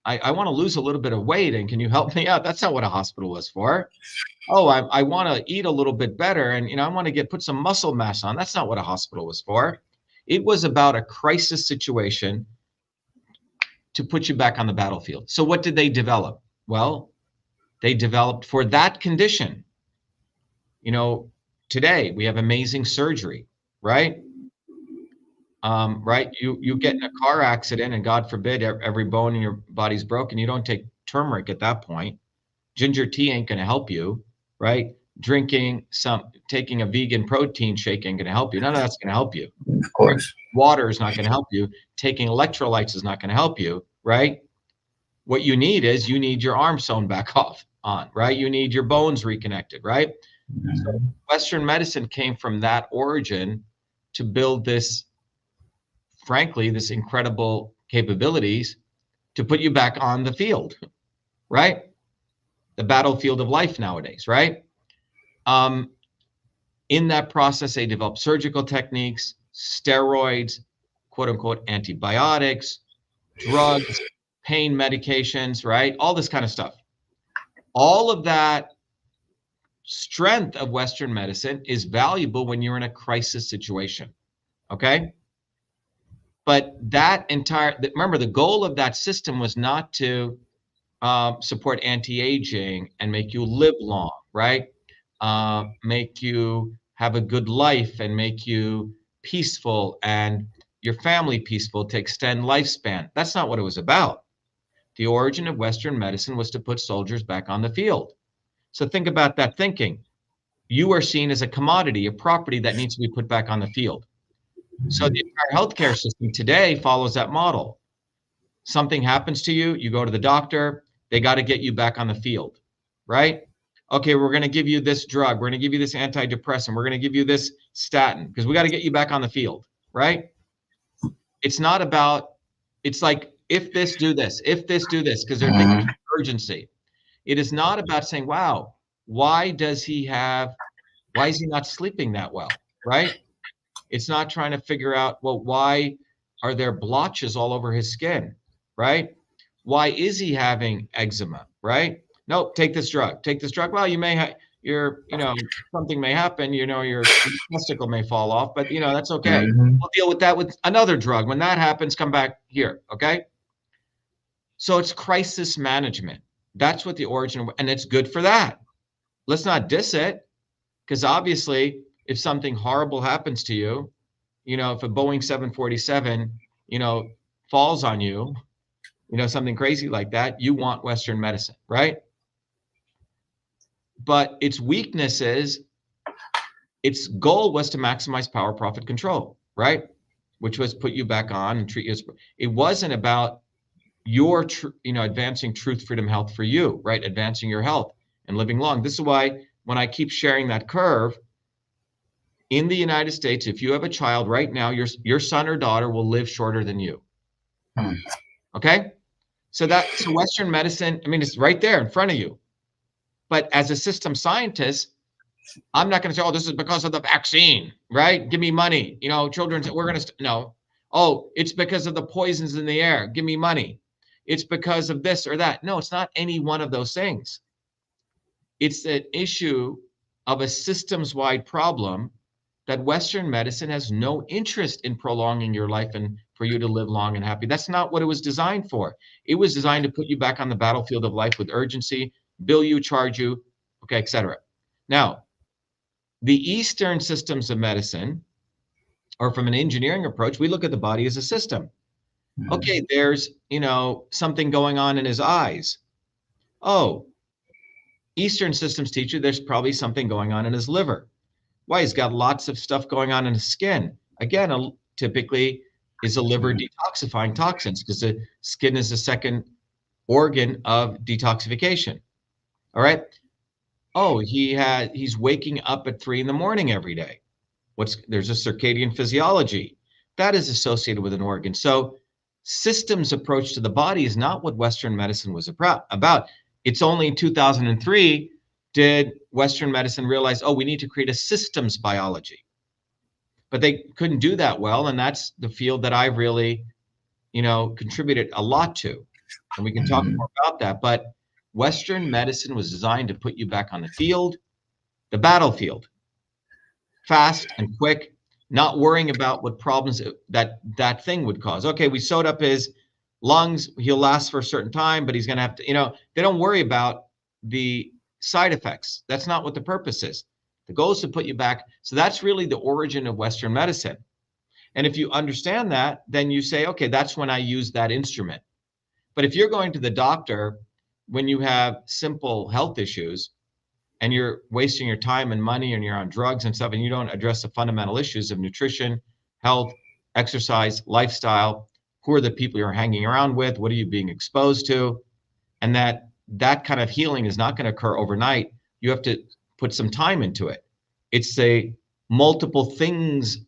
I want to lose a little bit of weight, and can you help me out? That's not what a hospital was for. Oh, I want to eat a little bit better, and, you know, I want to put some muscle mass on. That's not what a hospital was for. It was about a crisis situation to put you back on the battlefield. So what did they develop? Well, they developed for that condition. You know, today we have amazing surgery, right? Right? You get in a car accident and God forbid every bone in your body's broken. You don't take turmeric at that point. Ginger tea ain't going to help you, right? Taking a vegan protein shake ain't going to help you. None of that's going to help you. Of course. Water is not going to help you. Taking electrolytes is not going to help you, right? What you need is your arm sewn back on, right? You need your bones reconnected, right? So Western medicine came from that origin to build this, frankly, this incredible capabilities to put you back on the field, right? The battlefield of life nowadays, right? In that process, they developed surgical techniques, steroids, quote unquote, antibiotics, drugs, pain medications, right? All this kind of stuff. All of that strength of Western medicine is valuable when you're in a crisis situation, okay? But remember, the goal of that system was not to support anti-aging and make you live long, right? Make you have a good life and make you peaceful and your family peaceful to extend lifespan. That's not what it was about. The origin of Western medicine was to put soldiers back on the field. So think about that thinking. You are seen as a commodity, a property that needs to be put back on the field. So the entire healthcare system today follows that model. Something happens to you, you go to the doctor, they got to get you back on the field, right? Okay, we're going to give you this drug. We're going to give you this antidepressant. We're going to give you this statin because we got to get you back on the field, right? It's not about, it's like, if this, do this, if this, do this, because they're thinking urgency. It is not about saying, wow, why is he not sleeping that well, right? It's not trying to figure out, well, why are there blotches all over his skin, right? Why is he having eczema, right? Nope, take this drug. Take this drug. Well, you may have something may happen, your testicle may fall off, but that's okay. We'll deal with that with another drug. When that happens, come back here, okay? So it's crisis management. That's what the origin, and it's good for that. Let's not diss it, because obviously, if something horrible happens to you, if a Boeing 747, falls on you, something crazy like that, you want Western medicine, right? But its weaknesses, its goal was to maximize power, profit, control, right? Which was put you back on and treat you as, it wasn't about your, advancing truth, freedom, health for you, right? Advancing your health and living long. This is why when I keep sharing that curve, in the United States, if you have a child right now, your son or daughter will live shorter than you. Okay? So Western medicine, it's right there in front of you. But as a system scientist, I'm not going to say, oh, this is because of the vaccine, right? Give me money. We're going to, no. Oh, it's because of the poisons in the air. Give me money. It's because of this or that. No, it's not any one of those things. It's an issue of a systems-wide problem that Western medicine has no interest in prolonging your life and for you to live long and happy. That's not what it was designed for. It was designed to put you back on the battlefield of life with urgency, bill you, charge you, okay, etc. Now, the Eastern systems of medicine, or from an engineering approach, we look at the body as a system. Okay, there's, something going on in his eyes. Oh, Eastern systems teach you there's probably something going on in his liver. Why? He's got lots of stuff going on in his skin. Again, typically is a liver detoxifying toxins, because the skin is the second organ of detoxification. All right. Oh, he's waking up at 3 a.m. every day. There's a circadian physiology that is associated with an organ. So systems approach to the body is not what Western medicine was about. It's only in 2003 did Western medicine realize, oh, we need to create a systems biology. But they couldn't do that well, and that's the field that I've really, contributed a lot to. And we can talk more about that. But Western medicine was designed to put you back on the field, the battlefield, fast and quick, not worrying about what problems that thing would cause. Okay, we sewed up his lungs, he'll last for a certain time, but he's going to have to, they don't worry about the side effects. That's not what the purpose is. The goal is to put you back. So that's really the origin of Western medicine. And if you understand that, then you say, okay, that's when I use that instrument. But if you're going to the doctor when you have simple health issues and you're wasting your time and money and you're on drugs and stuff, and you don't address the fundamental issues of nutrition, health, exercise, lifestyle, who are the people you're hanging around with, what are you being exposed to, and that kind of healing is not going to occur overnight. You have to put some time into it. It's multiple things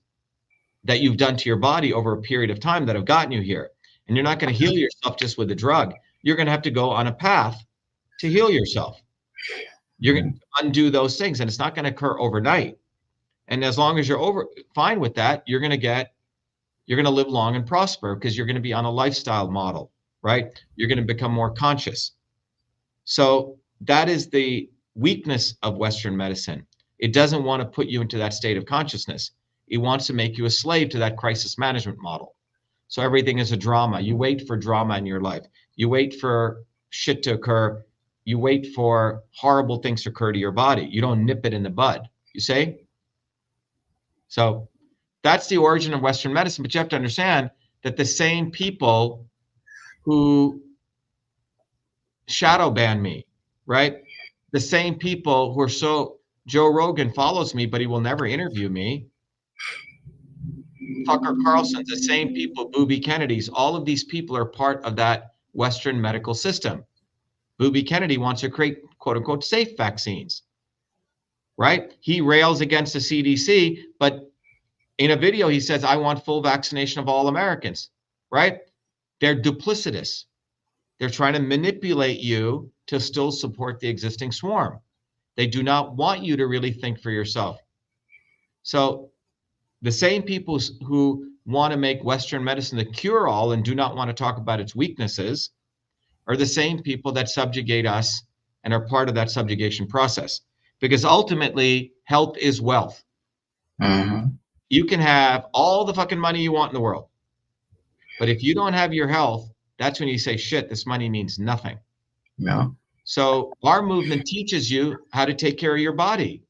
that you've done to your body over a period of time that have gotten you here. And you're not going to heal yourself just with a drug. You're going to have to go on a path to heal yourself. You're going to undo those things, and it's not going to occur overnight. And as long as you're fine with that, you're going to live long and prosper, because you're going to be on a lifestyle model, right? You're going to become more conscious. So that is the weakness of Western medicine. It doesn't want to put you into that state of consciousness. It wants to make you a slave to that crisis management model. So everything is a drama. You wait for drama in your life. You wait for shit to occur. You wait for horrible things to occur to your body. You don't nip it in the bud, you see? So that's the origin of Western medicine. But you have to understand that the same people who shadow ban me, right? The same people who are Joe Rogan follows me, but he will never interview me. Tucker Carlson's the same people, Booby Kennedy's, all of these people are part of that Western medical system. Booby Kennedy wants to create quote unquote safe vaccines, right? He rails against the CDC, but in a video, he says, I want full vaccination of all Americans, right? They're duplicitous. They're trying to manipulate you to still support the existing swarm. They do not want you to really think for yourself. So the same people who want to make Western medicine the cure-all and do not want to talk about its weaknesses are the same people that subjugate us and are part of that subjugation process. Because ultimately, health is wealth. Mm-hmm. You can have all the fucking money you want in the world, but if you don't have your health, that's when you say, shit, this money means nothing. Yeah. So our movement teaches you how to take care of your body.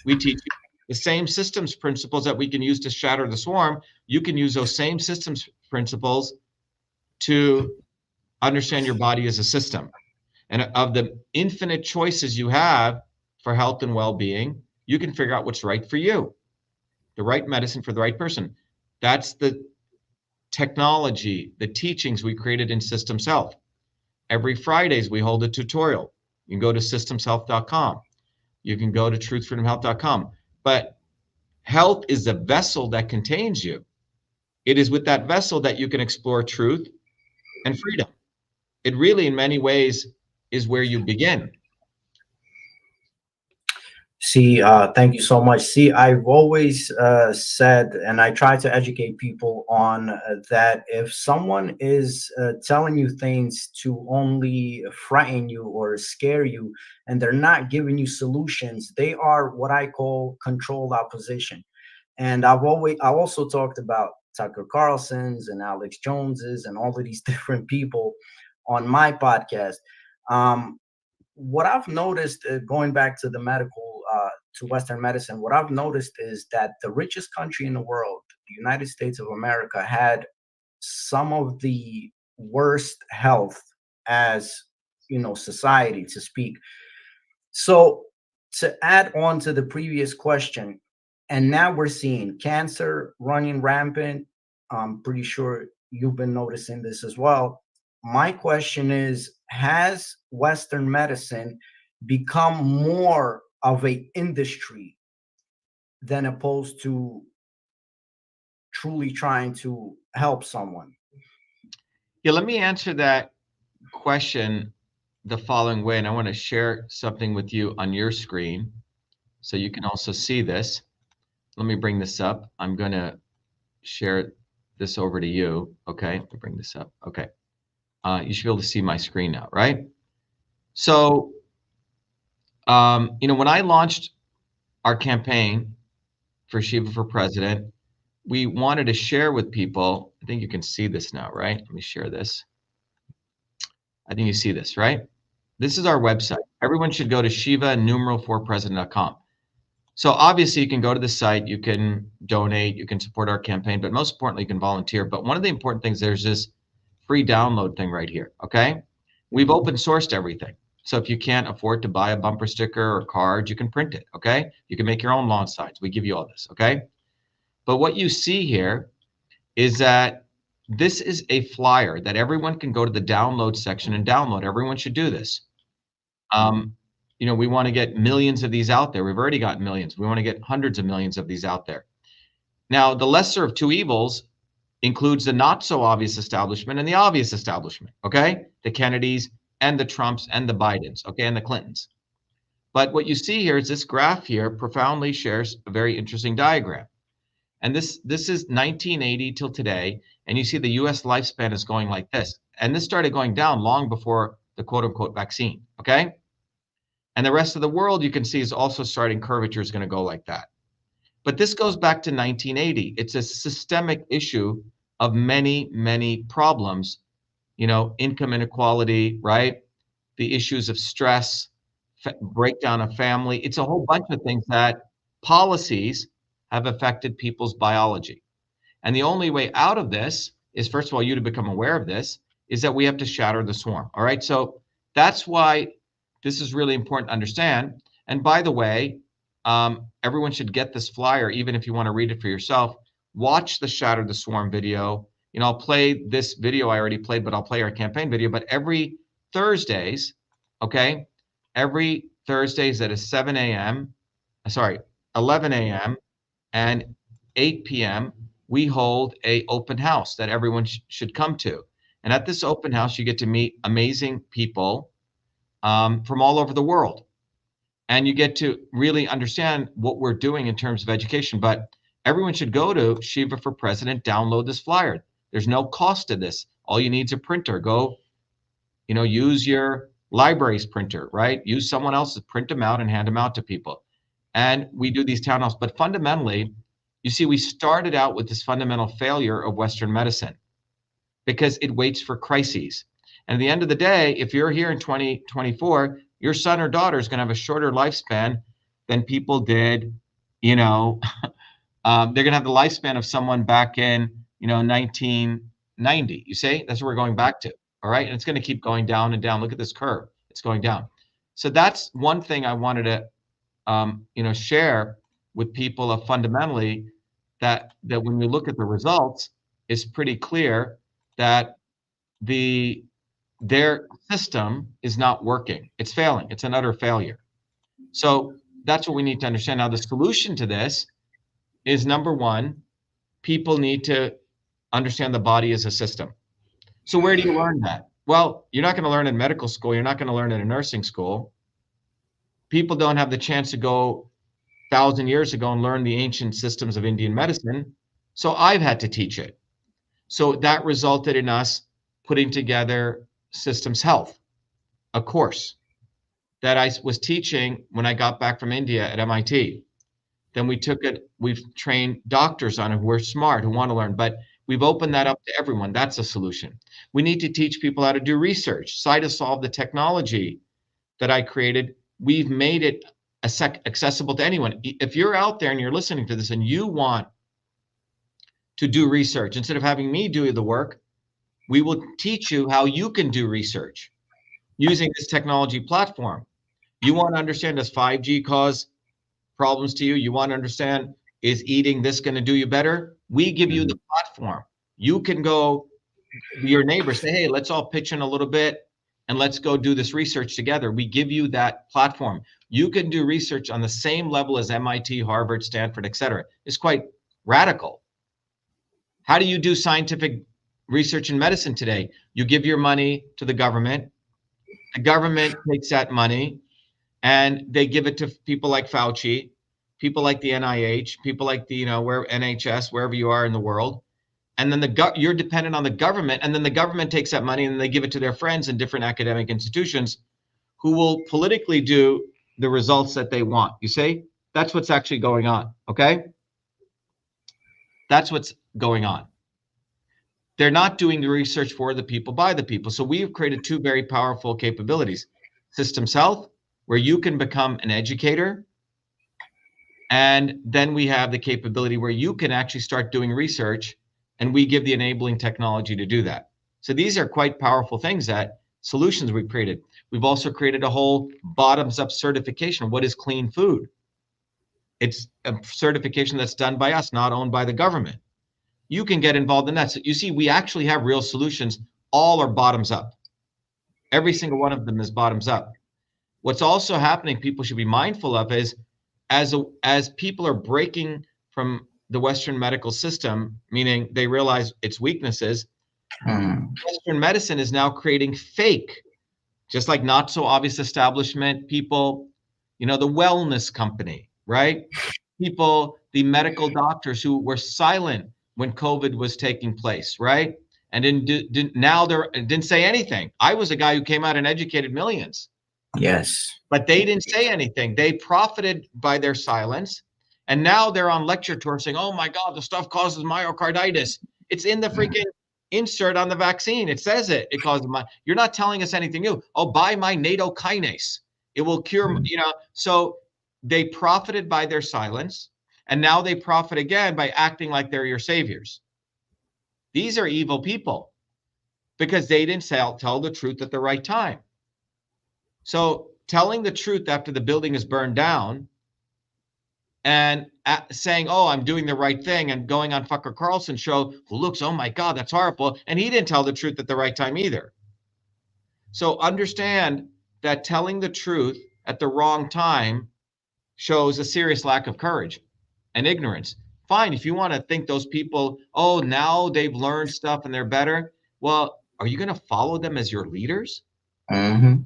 We teach you the same systems principles that we can use to shatter the swarm. You can use those same systems principles to understand your body as a system. And of the infinite choices you have for health and well-being, you can figure out what's right for you, the right medicine for the right person. That's the technology, the teachings we created in Systems Health. Every Fridays, we hold a tutorial. You can go to systemshealth.com. You can go to truthfreedomhealth.com. But health is the vessel that contains you. It is with that vessel that you can explore truth and freedom. It really, in many ways, is where you begin. See, thank you so much. See, I've always said, and I try to educate people on that if someone is telling you things to only frighten you or scare you, and they're not giving you solutions, they are what I call controlled opposition. And I also talked about Tucker Carlson's and Alex Jones's and all of these different people on my podcast. What I've noticed, going back to the to Western medicine, what I've noticed is that the richest country in the world, the United States of America, had some of the worst health as, society, to speak. So to add on to the previous question, and now we're seeing cancer running rampant. I'm pretty sure you've been noticing this as well. My question is, has Western medicine become more of an industry than opposed to truly trying to help someone? Yeah, let me answer that question the following way, and I want to share something with you on your screen so you can also see this. Let me bring this up. I'm going to share this over to you. Okay, let me bring this up. Okay. You should be able to see my screen now, right? So, when I launched our campaign for Shiva for President, we wanted to share with people. I think you can see this now, right? Let me share this. I think you see this, right? This is our website. Everyone should go to shiva4president.com. So obviously you can go to the site, you can donate, you can support our campaign, but most importantly, you can volunteer. But one of the important things, there's this free download thing right here, okay? We've open sourced everything. So if you can't afford to buy a bumper sticker or card, you can print it, okay? You can make your own lawn signs. We give you all this, okay? But what you see here is that this is a flyer that everyone can go to the download section and download. Everyone should do this. We want to get millions of these out there. We've already got millions. We want to get hundreds of millions of these out there. Now, the lesser of two evils includes the not so obvious establishment and the obvious establishment, okay? The Kennedys and the Trumps and the Bidens, okay, and the Clintons. But what you see here is this graph here profoundly shares a very interesting diagram. And this is 1980 till today, and you see the US lifespan is going like this. And this started going down long before the quote unquote vaccine, okay? And the rest of the world, you can see, is also starting curvature is going to go like that. But this goes back to 1980. It's a systemic issue of many, many problems, income inequality, right? The issues of stress, breakdown of family. It's a whole bunch of things that policies have affected people's biology. And the only way out of this is, first of all, you to become aware of this, is that we have to shatter the swarm. All right. So that's why this is really important to understand. And by the way, everyone should get this flyer, even if you want to read it for yourself. Watch the Shatter the Swarm video. I'll play this video I already played, but I'll play our campaign video. But every Thursdays, okay, every Thursdays at 11 a.m. and 8 p.m. we hold a open house that everyone should come to. And at this open house, you get to meet amazing people from all over the world. And you get to really understand what we're doing in terms of education. But everyone should go to Shiva for President, download this flyer. There's no cost to this. All you need is a printer. Go, use your library's printer, right? Use someone else's, print them out and hand them out to people. And we do these town halls. But fundamentally, you see, we started out with this fundamental failure of Western medicine because it waits for crises. And at the end of the day, if you're here in 2024, your son or daughter is going to have a shorter lifespan than people did, they're going to have the lifespan of someone back in, 1990. You see, that's what we're going back to. All right. And it's going to keep going down and down. Look at this curve. It's going down. So that's one thing I wanted to, share with people of fundamentally that when you look at the results, it's pretty clear that their system is not working. It's failing. It's an utter failure. So that's what we need to understand. Now, the solution to this is, number one, people need to understand the body as a system. So where do you learn that? Well, you're not going to learn in medical school. You're not going to learn in a nursing school. People don't have the chance to go 1,000 years ago and learn the ancient systems of Indian medicine. So I've had to teach it. So that resulted in us putting together Systems Health, a course that I was teaching when I got back from India at MIT. Then we took it, we've trained doctors on it who are smart, who want to learn, but we've opened that up to everyone. That's a solution. We need to teach people how to do research. CytoSolve, the technology that I created, we've made it accessible to anyone. If you're out there and you're listening to this and you want to do research, instead of having me do the work, we will teach you how you can do research using this technology platform. You want to understand, does 5G cause problems to you? You want to understand, is eating this going to do you better? We give you the platform. You can go to your neighbor, say, hey, let's all pitch in a little bit and let's go do this research together. We give you that platform. You can do research on the same level as MIT, Harvard, Stanford, et cetera. It's quite radical. How do you do scientific research in medicine today? You give your money to the government. The government takes that money and they give it to people like Fauci, people like the NIH, people like the, where NHS, wherever you are in the world. And then you're dependent on the government, and then the government takes that money and they give it to their friends in different academic institutions who will politically do the results that they want. You see, that's what's actually going on. Okay. That's what's going on. They're not doing the research for the people, by the people. So we've created two very powerful capabilities: Systems Health, where you can become an educator. And then we have the capability where you can actually start doing research, and we give the enabling technology to do that. So these are quite powerful things, that solutions we've created. We've also created a whole bottoms-up certification. What is clean food? It's a certification that's done by us, not owned by the government. You can get involved in that. So you see, we actually have real solutions. All are bottoms up. Every single one of them is bottoms up. What's also happening, people should be mindful of, is as people are breaking from the Western medical system, meaning they realize its weaknesses, Western medicine is now creating fake, just like not so obvious establishment people, the wellness company, right? People, the medical doctors who were silent when COVID was taking place, right? And didn't say anything. I was a guy who came out and educated millions. Yes. But they didn't say anything. They profited by their silence. And now they're on lecture tour saying, oh my God, the stuff causes myocarditis. It's in the freaking insert on the vaccine. It says it causes you're not telling us anything new. Oh, buy my NATO kinase. It will cure, So they profited by their silence. And now they profit again by acting like they're your saviors. These are evil people because they didn't tell the truth at the right time. So telling the truth after the building is burned down and saying, oh, I'm doing the right thing, and going on Fucker Carlson's show, who looks, oh my God, that's horrible. And he didn't tell the truth at the right time either. So understand that telling the truth at the wrong time shows a serious lack of courage and ignorance. Fine, if you want to think those people, oh, now they've learned stuff and they're better. Well, are you going to follow them as your leaders? Mm-hmm.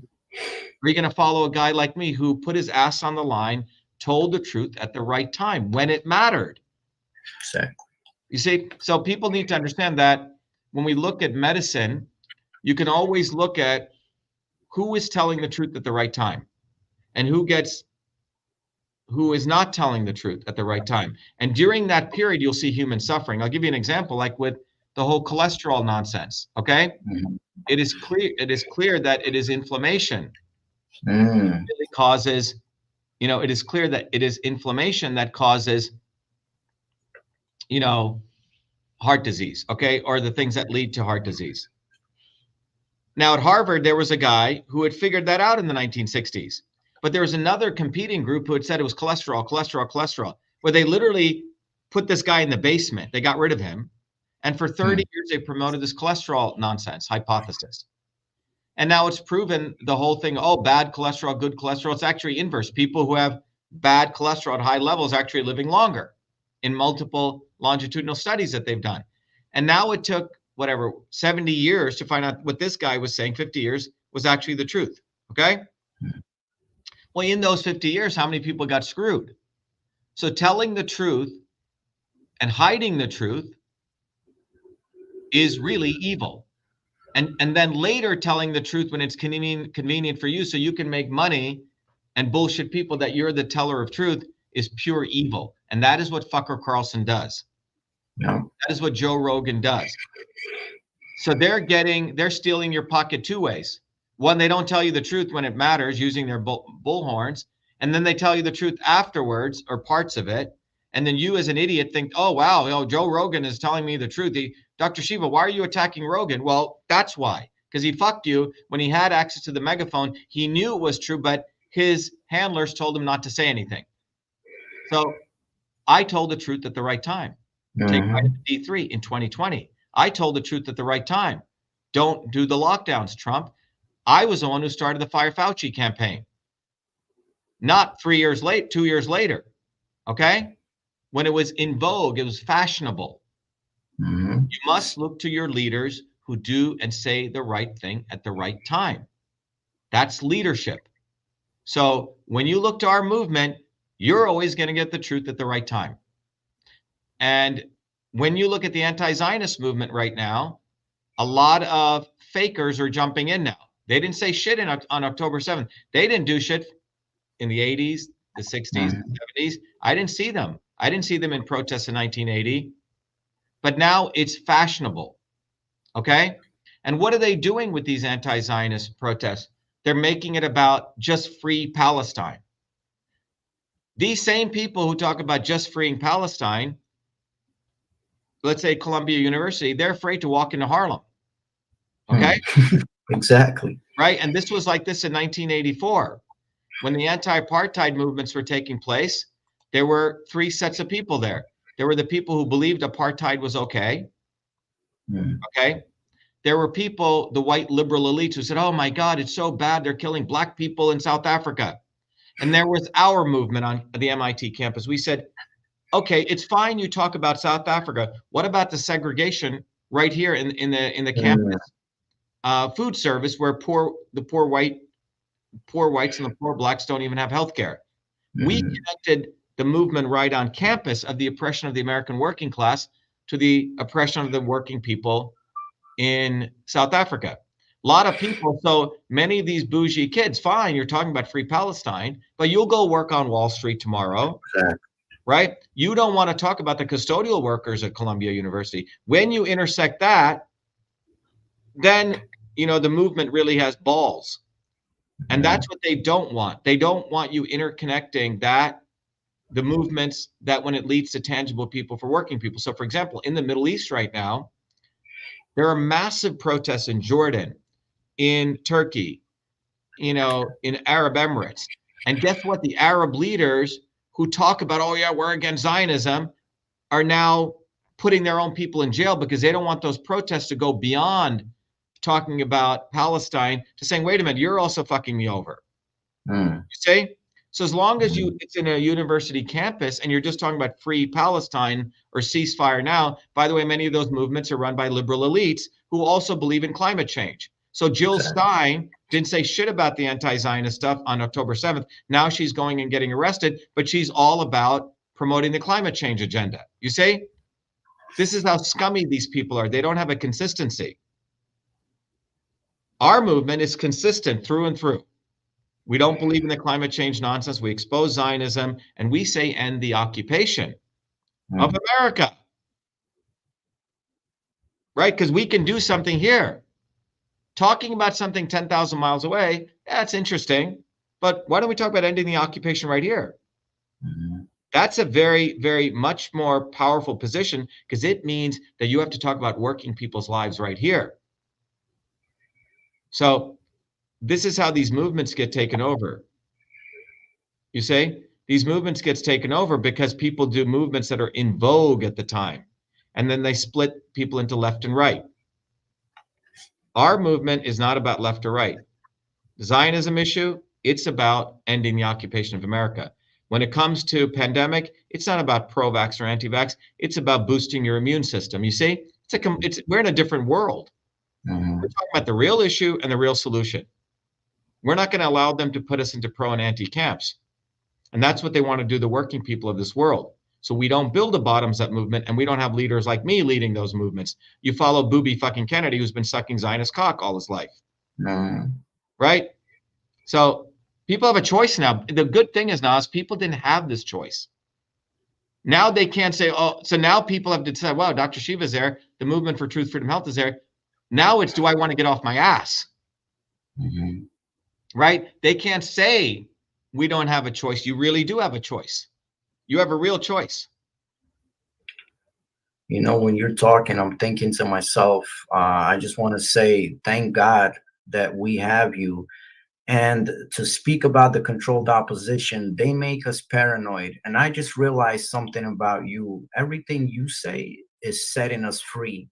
Are you going to follow a guy like me who put his ass on the line, told the truth at the right time when it mattered? Exactly. You see, so people need to understand that when we look at medicine, you can always look at who is telling the truth at the right time and who is not telling the truth at the right time. And during that period, you'll see human suffering. I'll give you an example, like with the whole cholesterol nonsense. Okay. Mm-hmm. It is clear that it is inflammation. Mm. It really causes, it is clear that it is inflammation that causes, heart disease. Okay. Or the things that lead to heart disease. Now at Harvard, there was a guy who had figured that out in the 1960s. But there was another competing group who had said it was cholesterol, where they literally put this guy in the basement. They got rid of him. And for 30 years, they promoted this cholesterol nonsense hypothesis. And now it's proven the whole thing, oh, bad cholesterol, good cholesterol. It's actually inverse. People who have bad cholesterol at high levels are actually living longer in multiple longitudinal studies that they've done. And now it took, 70 years to find out what this guy was saying, 50 years, was actually the truth. Okay? Well, in those 50 years, how many people got screwed? So telling the truth and hiding the truth is really evil. And then later telling the truth when it's convenient for you so you can make money and bullshit people that you're the teller of truth is pure evil. And that is what Fucker Carlson does. No. That is what Joe Rogan does. So they're stealing your pocket two ways. One, they don't tell you the truth when it matters using their bullhorns. And then they tell you the truth afterwards or parts of it. And then you as an idiot think, oh, wow, Joe Rogan is telling me the truth. Dr. Shiva, why are you attacking Rogan? Well, that's why. Because he fucked you when he had access to the megaphone. He knew it was true, but his handlers told him not to say anything. So I told the truth at the right time. Take vitamin D3 in 2020. I told the truth at the right time. Don't do the lockdowns, Trump. I was the one who started the Fire Fauci campaign. Not 2 years later. Okay? When it was in vogue, it was fashionable. Mm-hmm. You must look to your leaders who do and say the right thing at the right time. That's leadership. So when you look to our movement, you're always going to get the truth at the right time. And when you look at the anti-Zionist movement right now, a lot of fakers are jumping in now. They didn't say shit on October 7th. They didn't do shit in the 80s, the 60s, the 70s. I didn't see them. I didn't see them in protests in 1980. But now it's fashionable. Okay? And what are they doing with these anti-Zionist protests? They're making it about just free Palestine. These same people who talk about just freeing Palestine, let's say Columbia University, they're afraid to walk into Harlem. Okay? Exactly. Right? And this was like this in 1984. When the anti-apartheid movements were taking place, there were three sets of people there. There were the people who believed apartheid was okay. Okay? There were people, the white liberal elites, who said, oh my God, it's so bad. They're killing black people in South Africa. And there was our movement on the MIT campus. We said, okay, it's fine you talk about South Africa. What about the segregation right here in the campus food service where the poor whites and the poor blacks don't even have health care? We connected the movement right on campus of the oppression of the American working class to the oppression of the working people in South Africa. A lot of people, so many of these bougie kids, fine, you're talking about free Palestine, but you'll go work on Wall Street tomorrow, right? You don't want to talk about the custodial workers at Columbia University. When you intersect that, then, the movement really has balls. And that's what they don't want. They don't want you interconnecting the movements that when it leads to tangible people for working people. So for example, in the Middle East right now, there are massive protests in Jordan, in Turkey, in Arab Emirates. And guess what? The Arab leaders who talk about, oh yeah, we're against Zionism, are now putting their own people in jail because they don't want those protests to go beyond talking about Palestine to saying, wait a minute, you're also fucking me over. Mm. You see? So as long as it's in a university campus and you're just talking about free Palestine or ceasefire now, by the way, many of those movements are run by liberal elites who also believe in climate change. So Jill Stein didn't say shit about the anti-Zionist stuff on October 7th. Now she's going and getting arrested, but she's all about promoting the climate change agenda. You see? This is how scummy these people are. They don't have a consistency. Our movement is consistent through and through. We don't believe in the climate change nonsense. We expose Zionism, and we say end the occupation of America. Right? Because we can do something here. Talking about something 10,000 miles away, that's interesting. But why don't we talk about ending the occupation right here? That's a very, very much more powerful position because it means that you have to talk about working people's lives right here. So this is how these movements get taken over. You see, these movements gets taken over because people do movements that are in vogue at the time. And then they split people into left and right. Our movement is not about left or right. The Zionism issue, it's about ending the occupation of America. When it comes to pandemic, it's not about pro-vax or anti-vax. It's about boosting your immune system. You see, we're in a different world. We're talking about the real issue and the real solution. We're not going to allow them to put us into pro and anti camps. And that's what they want to do, the working people of this world. So we don't build a bottoms-up movement, and we don't have leaders like me leading those movements. You follow Booby fucking Kennedy, who's been sucking Zionist cock all his life. Right? So people have a choice now. The good thing is now is people didn't have this choice. Now they can't say, oh, so now people have to decide, wow, Dr. Shiva is there. The movement for truth, freedom, health is there. Now it's, do I want to get off my ass? Right? They can't say we don't have a choice. You really do have a choice. You have a real choice. You know, when you're talking, I'm thinking to myself, I just want to say, thank God that we have you. And to speak about the controlled opposition, they make us paranoid. And I just realized something about you. Everything you say is setting us free.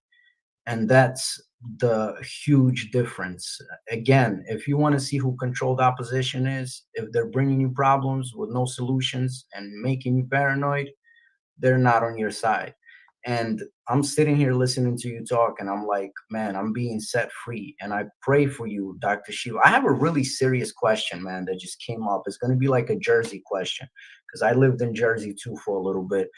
And that's the huge difference. Again, if you want to see who controlled opposition is, if they're bringing you problems with no solutions and making you paranoid, they're not on your side. And I'm sitting here listening to you talk, and I'm like, man, I'm being set free. And I pray for you, Dr. Shiva. I have a really serious question, man, that just came up. It's going to be like a Jersey question, because I lived in Jersey too for a little bit.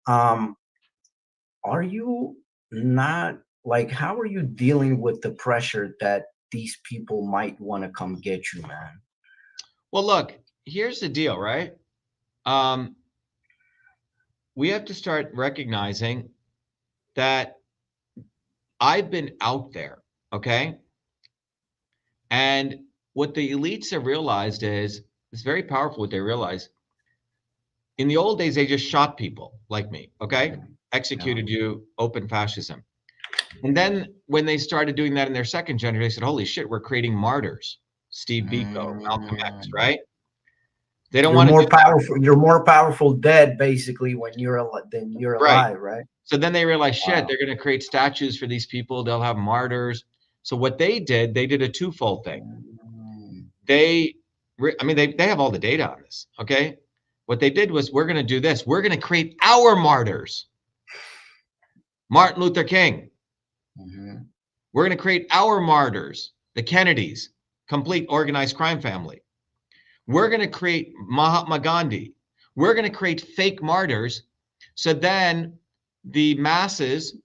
Are you not, like, how are you dealing with the pressure that these people might want to come get you, man? Well, look, here's the deal, right? We have to start recognizing that I've been out there, okay? And what the elites have realized is, it's very powerful what they realize. In the old days, they just shot people like me, okay? Executed you, open fascism. And then when they started doing that in their second generation, they said, holy shit, we're creating martyrs. Steve Biko, Malcolm X, right? They don't want to more powerful. You're more powerful dead, basically, when you're alive, right? So then they realized, shit, they're going to create statues for these people. They'll have martyrs. So what they did a twofold thing. They have all the data on this, okay? What they did was, we're going to do this. We're going to create our martyrs. Martin Luther King. We're going to create our martyrs, the Kennedys, complete organized crime family. We're going to create Mahatma Gandhi. We're going to create fake martyrs. So then the masses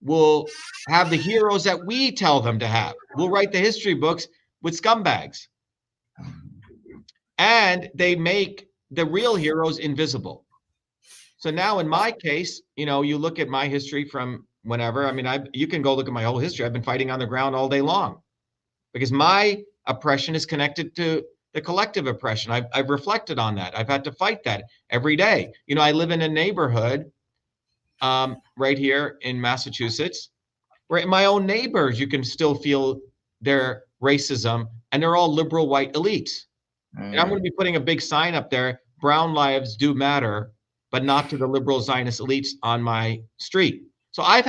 will have the heroes that we tell them to have. We'll write the history books with scumbags. And they make the real heroes invisible. So now in my case, you know, you look at my history from whenever, I mean, you can go look at my whole history. I've been fighting on the ground all day long because my oppression is connected to the collective oppression. I've reflected on that. I've had to fight that every day. You know, I live in a neighborhood right here in Massachusetts, where my own neighbors, you can still feel their racism, and they're all liberal white elites. And I'm going to be putting a big sign up there, brown lives do matter, but not to the liberal Zionist elites on my street. So I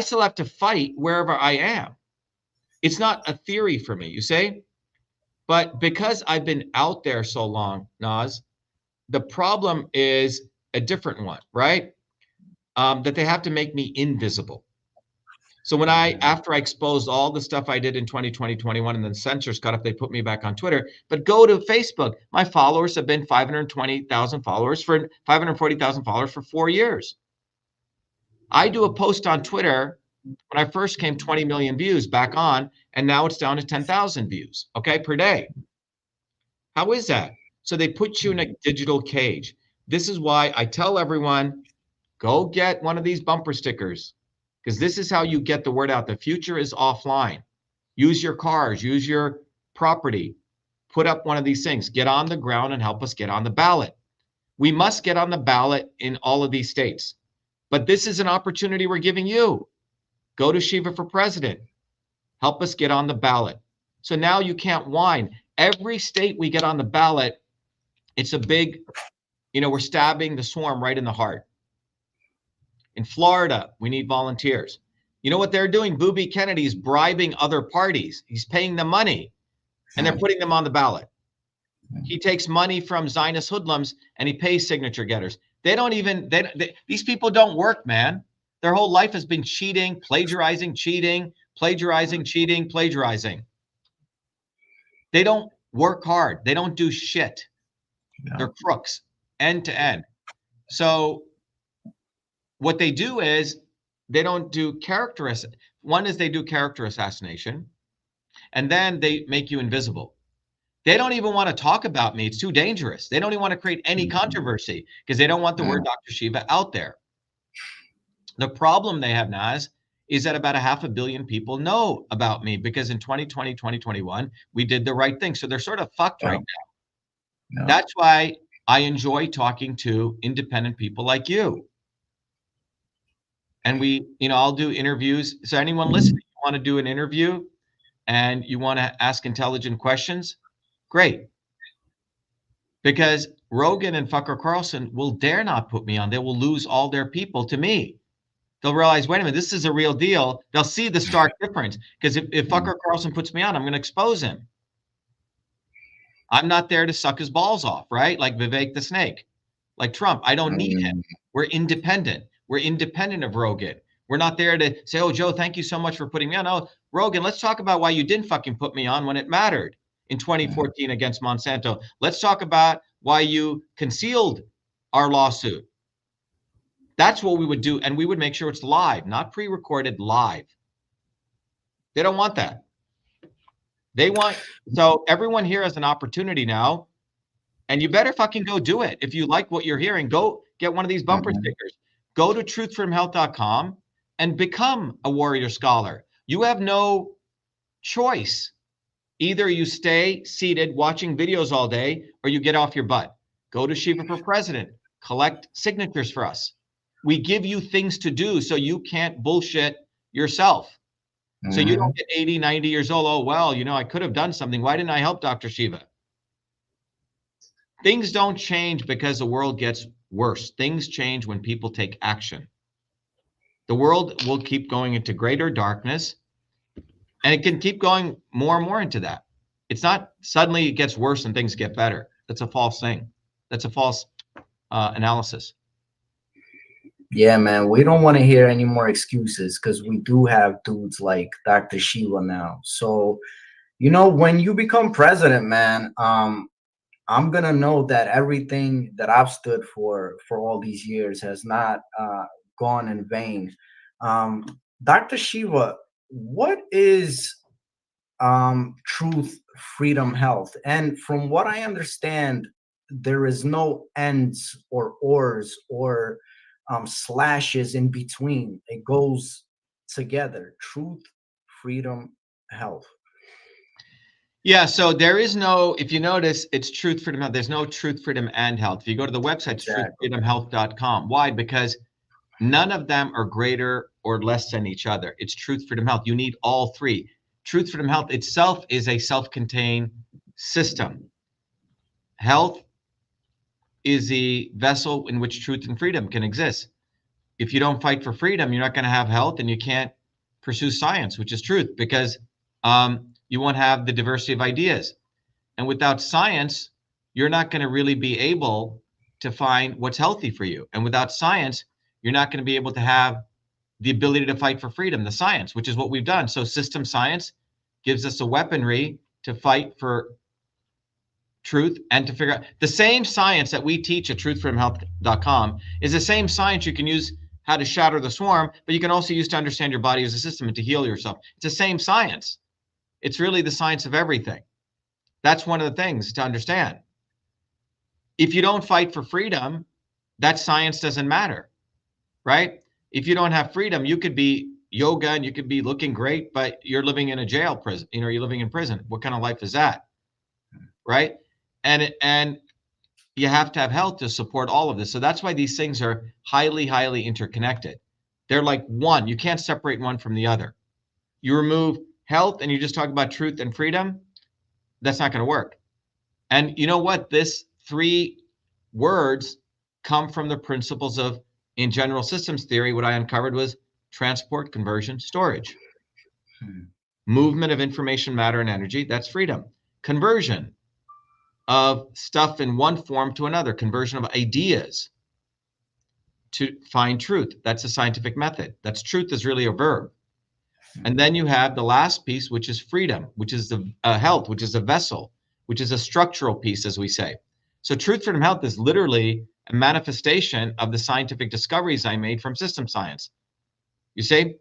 still have to fight wherever I am. It's not a theory for me, you say? But because I've been out there so long, Naz, the problem is a different one, right? That they have to make me invisible. So when after I exposed all the stuff I did in 2020, 21, and then censors cut off, they put me back on Twitter. But go to Facebook. My followers have been 520,000 followers for 540,000 followers for 4 years. I do a post on Twitter when I first came, 20 million views back on, and now it's down to 10,000 views, okay, per day. How is that? So they put you in a digital cage. This is why I tell everyone, go get one of these bumper stickers, because this is how you get the word out. The future is offline. Use your cars, use your property, put up one of these things, get on the ground and help us get on the ballot. We must get on the ballot in all of these states. But this is an opportunity we're giving you. Go to Shiva for President. Help us get on the ballot. So now you can't whine. Every state we get on the ballot, it's a big, we're stabbing the swarm right in the heart. In Florida, we need volunteers. You know what they're doing? Booby Kennedy's bribing other parties. He's paying them money, and they're putting them on the ballot. He takes money from Zionist hoodlums, and he pays signature getters. These people don't work, man. Their whole life has been cheating, plagiarizing, cheating, plagiarizing, cheating, plagiarizing. They don't work hard. They don't do shit. Yeah. They're crooks, end to end. So what they do is they don't do character. One is they do character assassination, and then they make you invisible. They don't even want to talk about me. It's too dangerous. They don't even want to create any controversy because they don't want the word Dr. Shiva out there. The problem they have, Naz, is that about 500 million people know about me because in 2020, 2021, we did the right thing. So they're sort of fucked right now. No. That's why I enjoy talking to independent people like you. And I'll do interviews. So anyone listening, you want to do an interview and you want to ask intelligent questions, great. Because Rogan and Fucker Carlson will dare not put me on. They will lose all their people to me. They'll realize, wait a minute, this is a real deal. They'll see the stark difference. Because if Fucker Carlson puts me on, I'm going to expose him. I'm not there to suck his balls off, right? Like Vivek the Snake, like Trump. I don't need him. We're independent. We're independent of Rogan. We're not there to say, oh, Joe, thank you so much for putting me on. No, Rogan, let's talk about why you didn't fucking put me on when it mattered in 2014 against Monsanto. Let's talk about why you concealed our lawsuit. That's what we would do. And we would make sure it's live, not pre-recorded, live. They don't want that. So everyone here has an opportunity now, and you better fucking go do it. If you like what you're hearing, go get one of these bumper stickers. Go to truthfreedomhealth.com and become a warrior scholar. You have no choice. Either you stay seated watching videos all day, or you get off your butt. Go to Shiva for President. Collect signatures for us. We give you things to do so you can't bullshit yourself. So you don't get 80, 90 years old. Oh, well, I could have done something. Why didn't I help Dr. Shiva? Things don't change because the world gets worse. Things change when people take action. The world will keep going into greater darkness, and it can keep going more and more into that. It's not suddenly it gets worse and things get better. That's a false thing. That's a false analysis. Yeah, man, we don't want to hear any more excuses because we do have dudes like Dr. Shiva now. So, when you become president, man, I'm going to know that everything that I've stood for all these years has not gone in vain. Dr. Shiva, what is Truth, Freedom, Health? And from what I understand, there is no ends or ors or slashes in between. It goes together. Truth, freedom, health. Yeah, so there is no, if you notice, it's truth, freedom, health. There's no truth, freedom, and health. If you go to the website, it's truthfreedomhealth.com. Why? Because none of them are greater or less than each other. It's truth, freedom, health. You need all three. Truth, freedom, health itself is a self-contained system. Health is the vessel in which truth and freedom can exist. If you don't fight for freedom, you're not going to have health, and you can't pursue science, which is truth, because You won't have the diversity of ideas. And without science, you're not going to really be able to find what's healthy for you. And without science, you're not going to be able to have the ability to fight for freedom, the science, which is what we've done. So system science gives us a weaponry to fight for truth and to figure out the same science that we teach at truthfreedomhealth.com is the same science you can use how to shatter the swarm, but you can also use to understand your body as a system and to heal yourself. It's the same science. It's really the science of everything. That's one of the things to understand. If you don't fight for freedom, that science doesn't matter, right? If you don't have freedom, you could be yoga and you could be looking great, but you're living in a jail prison, you're living in prison. What kind of life is that? Right? And you have to have health to support all of this. So that's why these things are highly, highly interconnected. They're like one. You can't separate one from the other. You remove health and you just talk about truth and freedom, that's not going to work. And you know what? This 3 words come from the principles of, in general systems theory, what I uncovered was transport, conversion, storage. Movement of information, matter, and energy, that's freedom. Conversion of stuff in one form to another, conversion of ideas to find truth. That's a scientific method. That's truth is really a verb. And then you have the last piece, which is freedom, which is the health, which is a vessel, which is a structural piece, as we say. So truth, freedom, health is literally a manifestation of the scientific discoveries I made from system science. You see?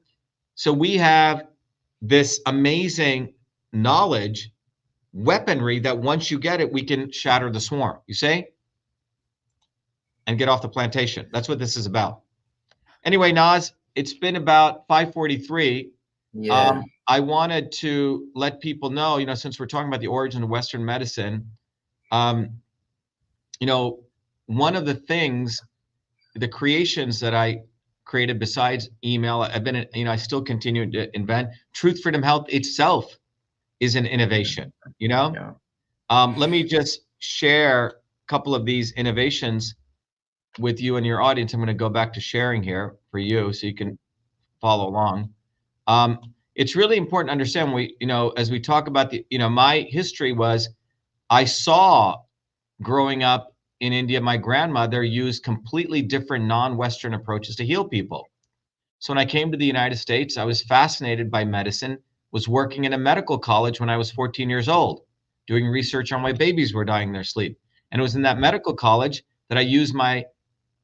So we have this amazing knowledge weaponry that once you get it, we can shatter the swarm, you say, and get off the plantation. That's what this is about. Anyway, Naz, it's been about 5:43. Yeah. I wanted to let people know, since we're talking about the origin of Western medicine, one of the things, the creations that I created besides email, I still continue to invent. Truth, freedom, health itself is an innovation, Yeah. Let me just share a couple of these innovations with you and your audience. I'm going to go back to sharing here for you so you can follow along. It's really important to understand, as we talk about my history was, I saw growing up in India, my grandmother used completely different non-Western approaches to heal people. So when I came to the United States, I was fascinated by medicine, was working in a medical college when I was 14 years old, doing research on why babies were dying in their sleep. And it was in that medical college that I used my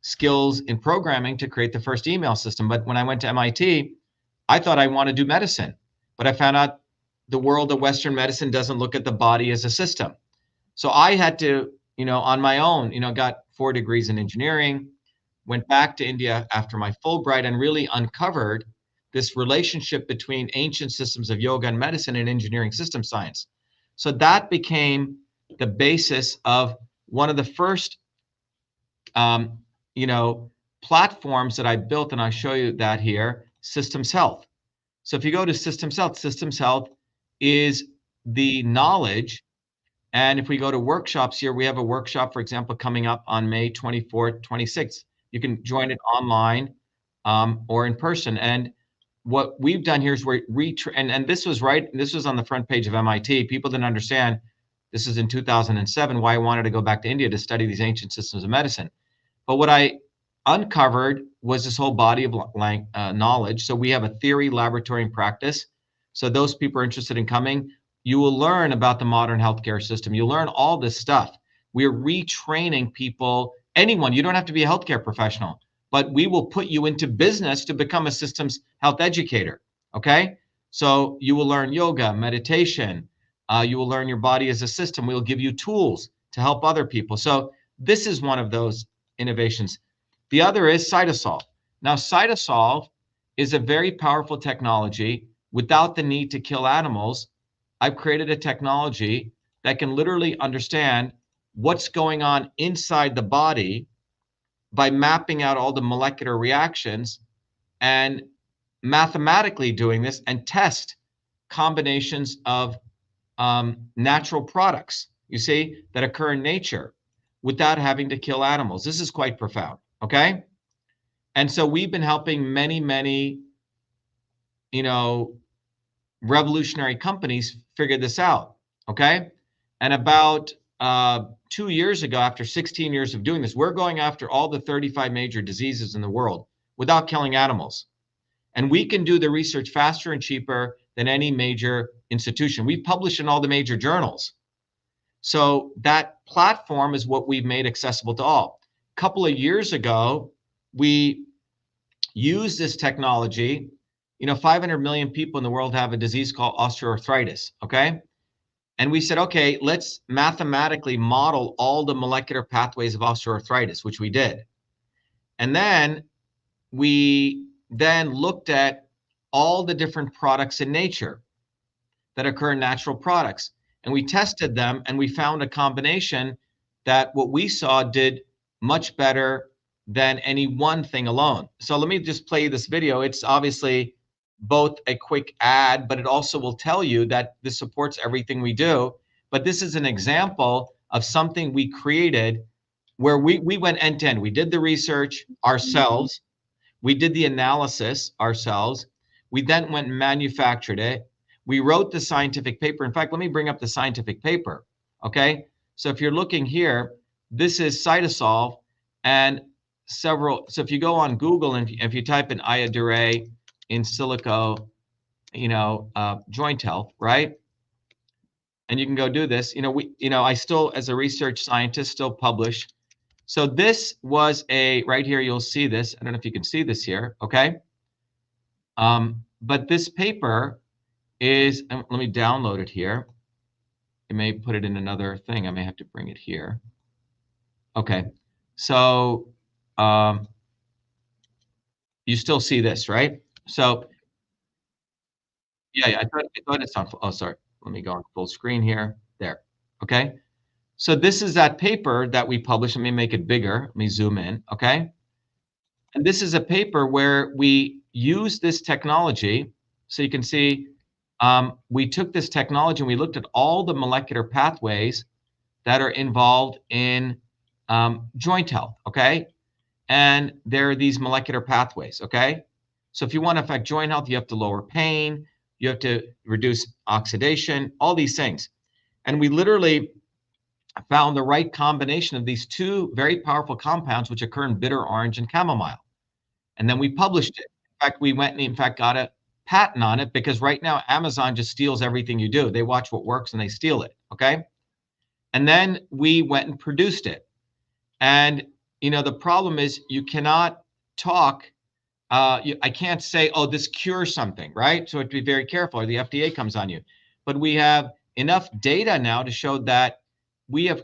skills in programming to create the first email system. But when I went to MIT, I thought I want to do medicine, but I found out the world of Western medicine doesn't look at the body as a system. So I had to, on my own, got 4 degrees in engineering, went back to India after my Fulbright and really uncovered this relationship between ancient systems of yoga and medicine and engineering system science. So that became the basis of one of the first, platforms that I built, and I'll show you that here, Systems Health. So if you go to Systems Health is the knowledge. And if we go to workshops here, we have a workshop, for example, coming up on May 24th, 26th. You can join it online or in person. And what we've done here is and this was on the front page of MIT. People didn't understand, this is in 2007, why I wanted to go back to India to study these ancient systems of medicine. But what I uncovered was this whole body of knowledge. So we have a theory, laboratory, and practice. So those people are interested in coming, you will learn about the modern healthcare system. You'll learn all this stuff. We're retraining people, anyone, you don't have to be a healthcare professional, but we will put you into business to become a systems health educator, okay? So you will learn yoga, meditation, you will learn your body as a system. We'll give you tools to help other people. So this is one of those innovations. The other is CytoSolve. Now, CytoSolve is a very powerful technology. Without the need to kill animals, I've created a technology that can literally understand what's going on inside the body by mapping out all the molecular reactions and mathematically doing this and test combinations of natural products, you see, that occur in nature without having to kill animals. This is quite profound, okay? And so we've been helping many, revolutionary companies figured this out, okay? And about 2 years ago, after 16 years of doing this, we're going after all the 35 major diseases in the world without killing animals. And we can do the research faster and cheaper than any major institution. We've published in all the major journals. So that platform is what we've made accessible to all. A couple of years ago, we used this technology. 500 million people in the world have a disease called osteoarthritis, okay? And we said, okay, let's mathematically model all the molecular pathways of osteoarthritis, which we did. And then we looked at all the different products in nature that occur in natural products. And we tested them, and we found a combination that what we saw did much better than any one thing alone. So let me just play this video. It's obviously both a quick ad, but it also will tell you that this supports everything we do. But this is an example of something we created where we went end to end. We did the research ourselves. We did the analysis ourselves. We then went and manufactured it. We wrote the scientific paper. In fact, let me bring up the scientific paper, okay? So if you're looking here, this is CytoSolve, and so if you go on Google and if you type in iodure in silico, joint health, right? And you can go do this. I still, as a research scientist, still publish. So this was right here, you'll see this. I don't know if you can see this here, okay? But this paper is, let me download it here. I may put it in another thing. I may have to bring it here. Okay, so you still see this, right? So yeah, I thought it's on. Oh, sorry. Let me go on full screen here. There. Okay. So this is that paper that we published. Let me make it bigger. Let me zoom in. Okay. And this is a paper where we use this technology. So you can see we took this technology and we looked at all the molecular pathways that are involved in joint health. Okay. And there are these molecular pathways. Okay. So if you want to affect joint health, you have to lower pain, you have to reduce oxidation, all these things. And we literally found the right combination of these two very powerful compounds, which occur in bitter orange and chamomile. And then we published it. In fact, we went and got a patent on it, because right now Amazon just steals everything you do. They watch what works and they steal it. Okay. And then we went and produced it. And, the problem is you cannot talk. I can't say, oh, this cures something, right? So you have to be very careful, or the FDA comes on you. But we have enough data now to show that we have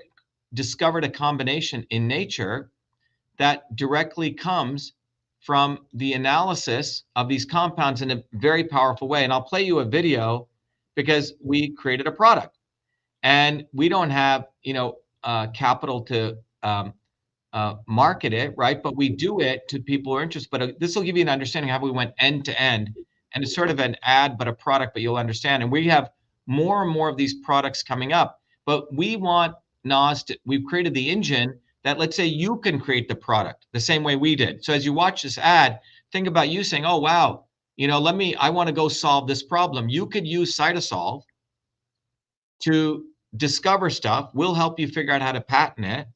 discovered a combination in nature that directly comes from the analysis of these compounds in a very powerful way. And I'll play you a video because we created a product, and we don't have, capital to market it, right? But we do it to people who are interested. But this will give you an understanding of how we went end to end, and it's sort of an ad, but a product, but you'll understand. And we have more and more of these products coming up, but we want NOS we've created the engine that, let's say, you can create the product the same way we did. So as you watch this ad, think about you saying, oh, wow, I want to go solve this problem. You could use CytoSolve to discover stuff. We'll help you figure out how to patent it.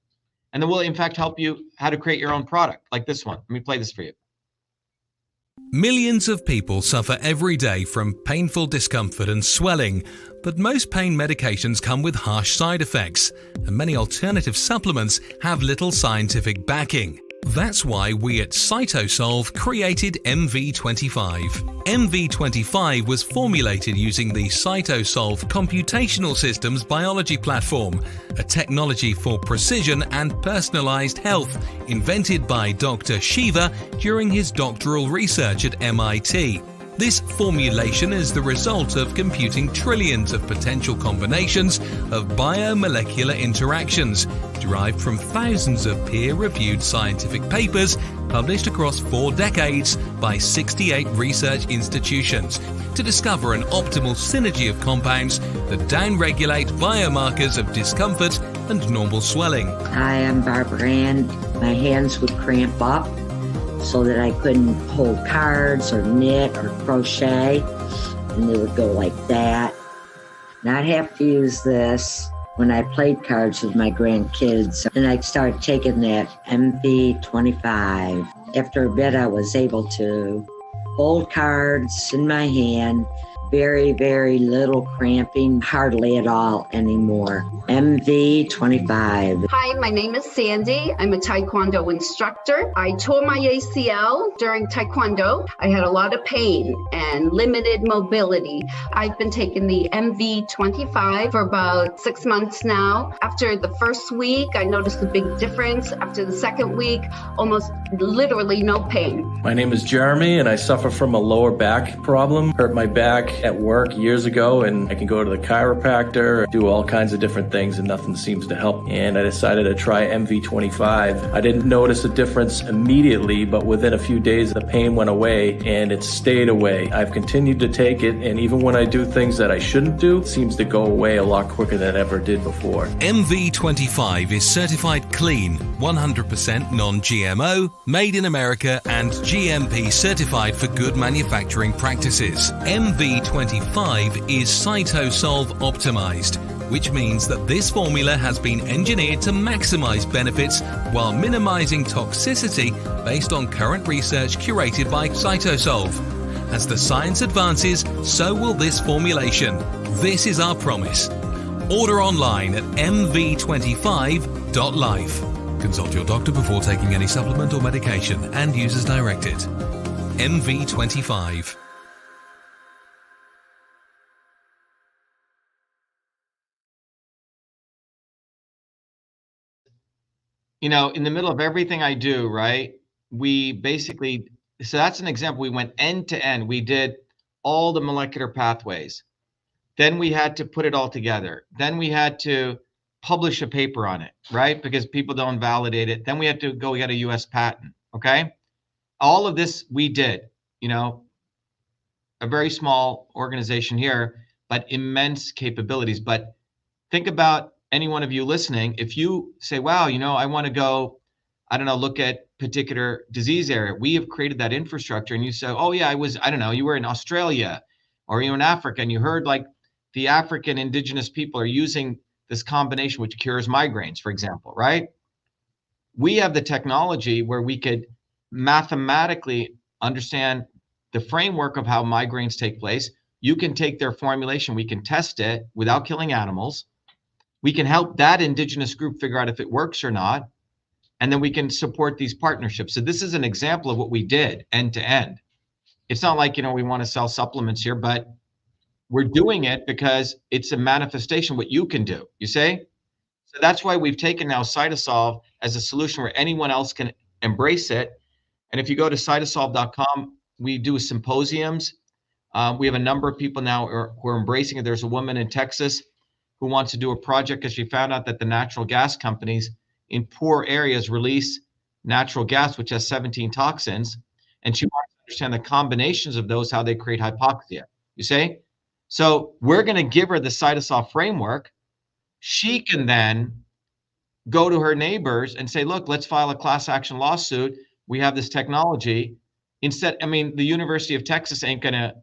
And then we'll, in fact, help you how to create your own product, like this one. Let me play this for you. Millions of people suffer every day from painful discomfort and swelling, but most pain medications come with harsh side effects, and many alternative supplements have little scientific backing. That's why we at CytoSolve created MV25. MV25 was formulated using the CytoSolve Computational Systems Biology Platform, a technology for precision and personalized health invented by Dr. Shiva during his doctoral research at MIT. This formulation is the result of computing trillions of potential combinations of biomolecular interactions derived from thousands of peer-reviewed scientific papers published across 4 decades by 68 research institutions to discover an optimal synergy of compounds that downregulate biomarkers of discomfort and normal swelling. Hi, I'm Barbara Ann. My hands would cramp up so that I couldn't hold cards or knit or crochet. and they would go like that. And I'd have to use this when I played cards with my grandkids. And I'd start taking that MV25. After a bit, I was able to hold cards in my hand. Very, very little cramping, hardly at all anymore. MV25. Hi, my name is Sandy. I'm a Taekwondo instructor. I tore my ACL during Taekwondo. I had a lot of pain and limited mobility. I've been taking the MV25 for about 6 months now. After the first week, I noticed a big difference. After the second week, almost literally no pain. My name is Jeremy, and I suffer from a lower back problem. Hurt my back at work years ago, and I can go to the chiropractor, do all kinds of different things, and nothing seems to help. And I decided to try MV25. I didn't notice a difference immediately, but within a few days, the pain went away, and it stayed away. I've continued to take it, and even when I do things that I shouldn't do, it seems to go away a lot quicker than it ever did before. MV25 is certified clean, 100% non-GMO, made in America, and GMP certified for good manufacturing practices. MV25 is CytoSolve optimized, which means that this formula has been engineered to maximize benefits while minimizing toxicity based on current research curated by CytoSolve. As the science advances, so will this formulation. This is our promise. Order online at mv25.life. Consult your doctor before taking any supplement or medication and use as directed. MV25. You know, in the middle of everything I do, right, we basically, so that's an example. We went end to end. We did all the molecular pathways. Then we had to put it all together. Then we had to publish a paper on it, right? Because people don't validate it. Then we had to go get a US patent, okay? All of this we did, you know, a very small organization here, but immense capabilities. But think about any one of you listening. If you say, wow, you know, I want to go, I don't know, look at particular disease area. We have created that infrastructure, and you say, oh yeah, I don't know, you were in Australia or you were in Africa, and you heard like the African indigenous people are using this combination which cures migraines, for example, right? We have the technology where we could mathematically understand the framework of how migraines take place. You can take their formulation, we can test it without killing animals. We can help that indigenous group figure out if it works or not. And then we can support these partnerships. So this is an example of what we did end to end. It's not like, you know, we want to sell supplements here, but we're doing it because it's a manifestation of what you can do, you see? So that's why we've taken now CytoSolve as a solution where anyone else can embrace it. And if you go to cytosolve.com, we do symposiums. We have a number of people now who are embracing it. There's a woman in Texas who wants to do a project because she found out that the natural gas companies in poor areas release natural gas, which has 17 toxins. And she wants to understand the combinations of those, how they create hypoxia, you see? So we're going to give her the CytoSolve framework. She can then go to her neighbors and say, look, let's file a class action lawsuit. We have this technology. Instead, I mean, the University of Texas ain't going to,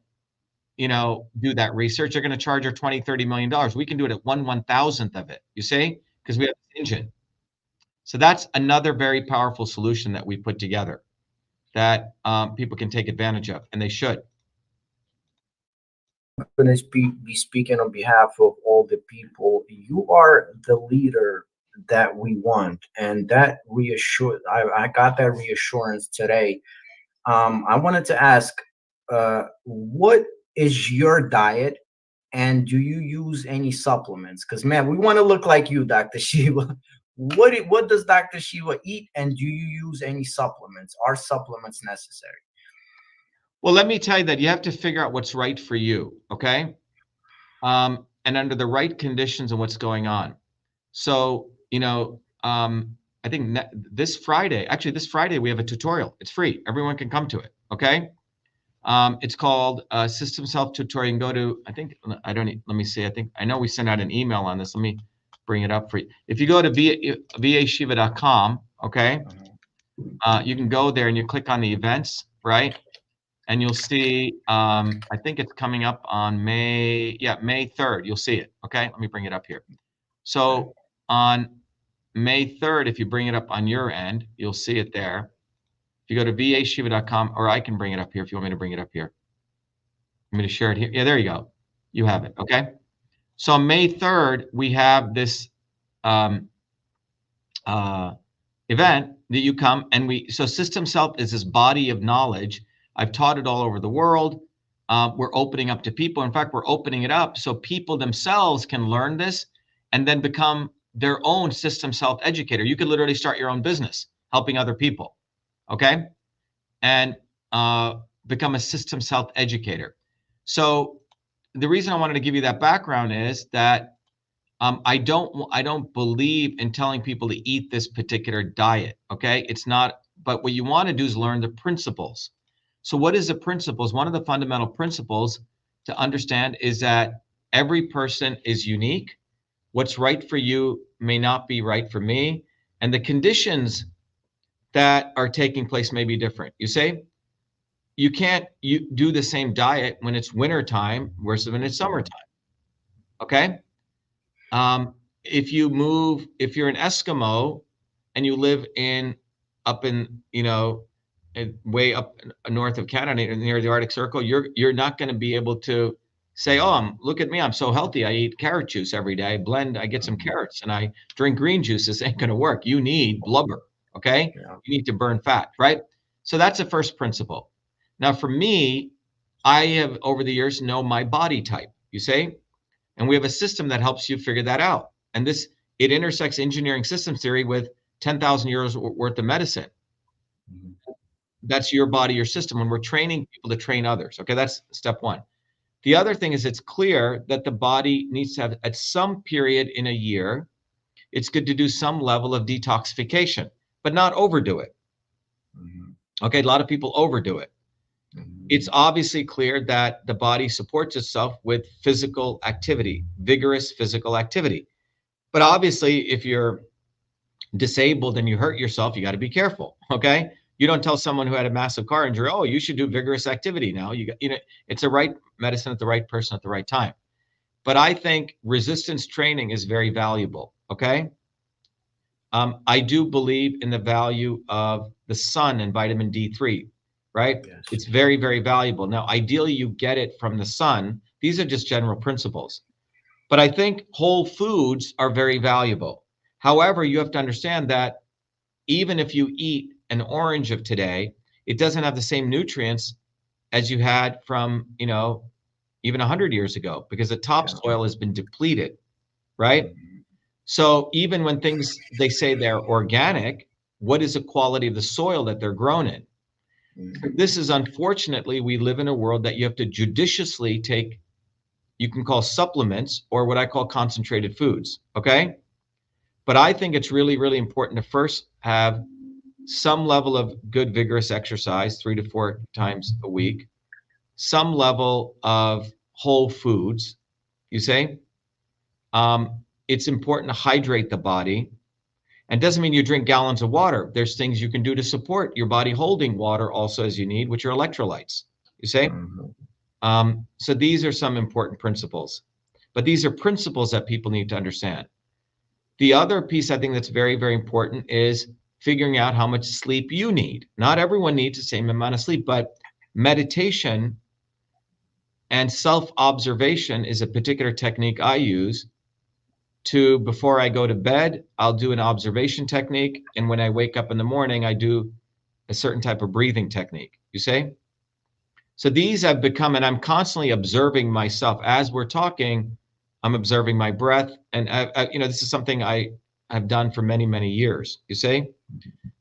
you know, do that research. They're going to charge her $20-30 million. We can do it at 1/1000th of it, you see, because we have this engine. So that's another very powerful solution that we put together that people can take advantage of, and they should. I'm going to be speaking on behalf of all the people. You are the leader that we want, and that I got that reassurance today. I wanted to ask, what is your diet, and do you use any supplements? Because man, we want to look like you, Dr. Shiva. What does Dr. Shiva eat, and do you use any supplements? Are supplements necessary? Well, let me tell you that you have to figure out what's right for you, okay? And under the right conditions and what's going on. So, you know, I think this Friday we have a tutorial. It's free. Everyone can come to it, okay? It's called System Self Tutorial. You can go to, let me see. I know we sent out an email on this. Let me bring it up for you. If you go to vashiva.com, okay, you can go there and you click on the events, right? and you'll see, I think it's coming up on May 3rd. You'll see it. Okay, let me bring it up here. So on May 3rd, if you bring it up on your end, you'll see it there. If you go to vashiva.com, or I can bring it up here if you want me to bring it up here. I'm going to share it here. Yeah, there you go. You have it. Okay. So on May 3rd, we have this event that you come and so System Self is this body of knowledge. I've taught it all over the world. We're opening up to people. In fact, we're opening it up so people themselves can learn this and then become their own System Self educator. You could literally start your own business helping other people. Okay. And become a System Self educator. So the reason I wanted to give you that background is that I don't believe in telling people to eat this particular diet. Okay. It's not, but what you want to do is learn the principles. So what is the principles? One of the fundamental principles to understand is that every person is unique. What's right for you may not be right for me. And the conditions that are taking place may be different. You say, you can't do the same diet when it's winter time versus when it's summertime. Okay. If you're an Eskimo and you live up in, way up north of Canada near the Arctic Circle, you're not going to be able to say, oh, look at me, I'm so healthy. I eat carrot juice every day. I get some carrots and I drink green juice. This ain't going to work. You need blubber. Okay. Yeah. You need to burn fat, right? So that's the first principle. Now, for me, I have over the years know my body type, you say, and we have a system that helps you figure that out. And it intersects engineering systems theory with 10,000 euros worth of medicine. Mm-hmm. That's your body, your system. When we're training people to train others, okay, that's step one. The other thing is it's clear that the body needs to have, at some period in a year, it's good to do some level of detoxification, but not overdo it. Mm-hmm. Okay, a lot of people overdo it. It's obviously clear that the body supports itself with physical activity, vigorous physical activity. But obviously, if you're disabled and you hurt yourself, you got to be careful. Okay. You don't tell someone who had a massive car injury, oh, you should do vigorous activity now. It's the right medicine at the right person at the right time. But I think resistance training is very valuable. Okay. I do believe in the value of the sun and vitamin D3. Right? Yes. It's very, very valuable. Now, ideally, you get it from the sun. These are just general principles. But I think whole foods are very valuable. However, you have to understand that even if you eat an orange of today, it doesn't have the same nutrients as you had from, even 100 years ago, because the topsoil has been depleted, right? Mm-hmm. So even when they say they're organic, what is the quality of the soil that they're grown in? This is, unfortunately, we live in a world that you have to judiciously take, you can call supplements or what I call concentrated foods, okay? But I think it's really, really important to first have some level of good, vigorous exercise 3 to 4 times a week, some level of whole foods, you say. It's important to hydrate the body. And doesn't mean you drink gallons of water. There's things you can do to support your body holding water also as you need, which are electrolytes, you say? Mm-hmm. So these are some important principles. But these are principles that people need to understand. The other piece I think that's very, very important is figuring out how much sleep you need. Not everyone needs the same amount of sleep, but meditation and self-observation is a particular technique I use. Before I go to bed, I'll do an observation technique. And when I wake up in the morning, I do a certain type of breathing technique, you say? So these have become, and I'm constantly observing myself. As we're talking, I'm observing my breath. And, this is something I have done for many, many years, you say?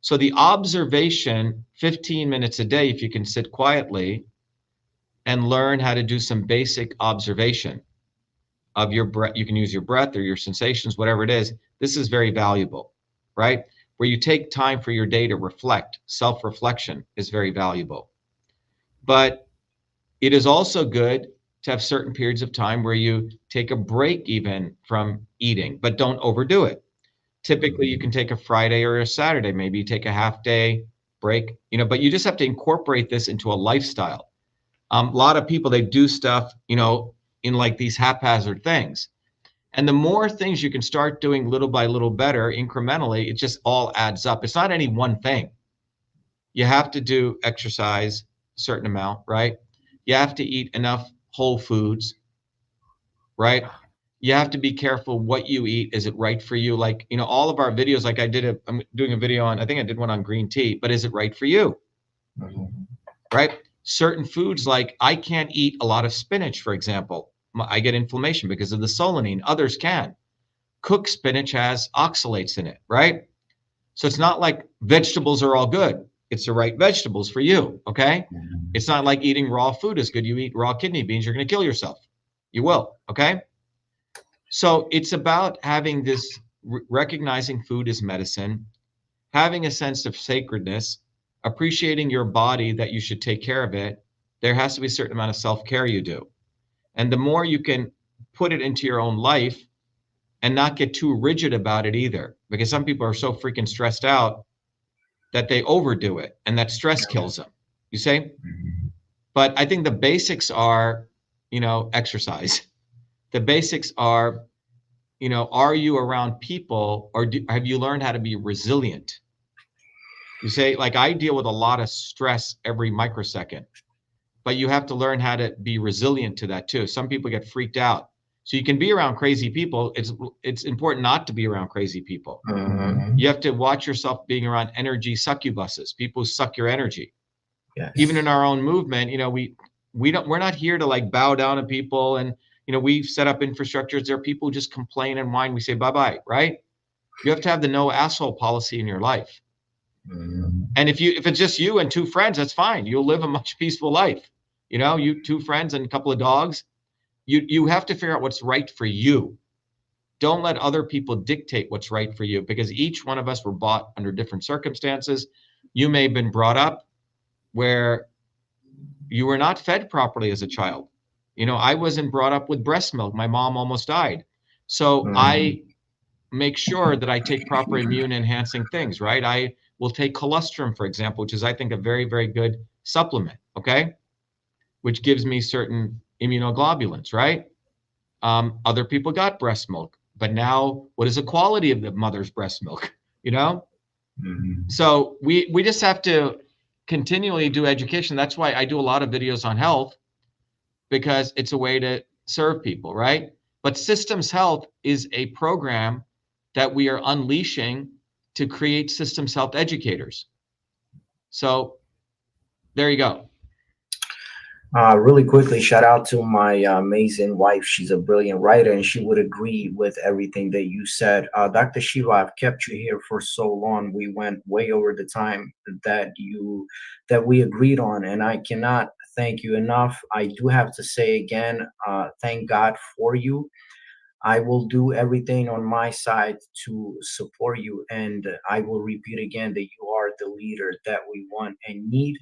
So the observation, 15 minutes a day, if you can sit quietly and learn how to do some basic observation of your breath. You can use your breath or your sensations, whatever it is. This is very valuable, right? Where you take time for your day to reflect. Self-reflection is very valuable. But it is also good to have certain periods of time where you take a break even from eating, but don't overdo it. Typically, you can take a Friday or a Saturday, maybe you take a half day break, but you just have to incorporate this into a lifestyle. A lot of people, they do stuff, you know, in like these haphazard things. And the more things you can start doing little by little better, incrementally, it just all adds up. It's not any one thing. You have to do exercise a certain amount, right? You have to eat enough whole foods, right? You have to be careful what you eat. Is it right for you? Like, you know, all of our videos, like I'm doing a video on, I think I did one on green tea, but is it right for you? Right? Certain foods, like I can't eat a lot of spinach, for example. I get inflammation because of the solanine. Others can. Cooked spinach has oxalates in it, right? So it's not like vegetables are all good. It's the right vegetables for you, okay? It's not like eating raw food is good. You eat raw kidney beans, you're going to kill yourself. You will, okay? So it's about having this, recognizing food as medicine, having a sense of sacredness, appreciating your body, that you should take care of it. There has to be a certain amount of self-care you do. And the more you can put it into your own life and not get too rigid about it either, because some people are so freaking stressed out that they overdo it, and that stress kills them, you say? But I think the basics are, you know, exercise. The basics are, you know, are you around people, or have you learned how to be resilient? You say, like, I deal with a lot of stress every microsecond, but you have to learn how to be resilient to that too. Some people get freaked out. So you can be around crazy people. It's important not to be around crazy people. You have to watch yourself being around energy succubuses, people who suck your energy. Yes. Even in our own movement, you know, we're not here to like bow down to people. And, you know, we've set up infrastructures. There are people who just complain and whine. We say, bye-bye, right? You have to have the no asshole policy in your life. And if it's just you and two friends, that's fine. You'll live a much peaceful life. You know, you two friends and a couple of dogs. You have to figure out what's right for you. Don't let other people dictate what's right for you, because each one of us were brought under different circumstances. You may have been brought up where you were not fed properly as a child. You know, I wasn't brought up with breast milk. My mom almost died. So I make sure that I take proper immune enhancing things, right? I will take colostrum, for example, which is, I think, a very, very good supplement, okay? Which gives me certain immunoglobulins, right? Other people got breast milk, but now what is the quality of the mother's breast milk, you know? So we just have to continually do education. That's why I do a lot of videos on health, because it's a way to serve people, right? But systems health is a program that we are unleashing to create systems health educators. So there you go. Really quickly, shout out to my amazing wife. She's a brilliant writer, and she would agree with everything that you said. Dr. Shiva, I've kept you here for so long. We went way over the time that we agreed on, and I cannot thank you enough. I do have to say again, thank God for you. I will do everything on my side to support you, and I will repeat again that you are the leader that we want and need.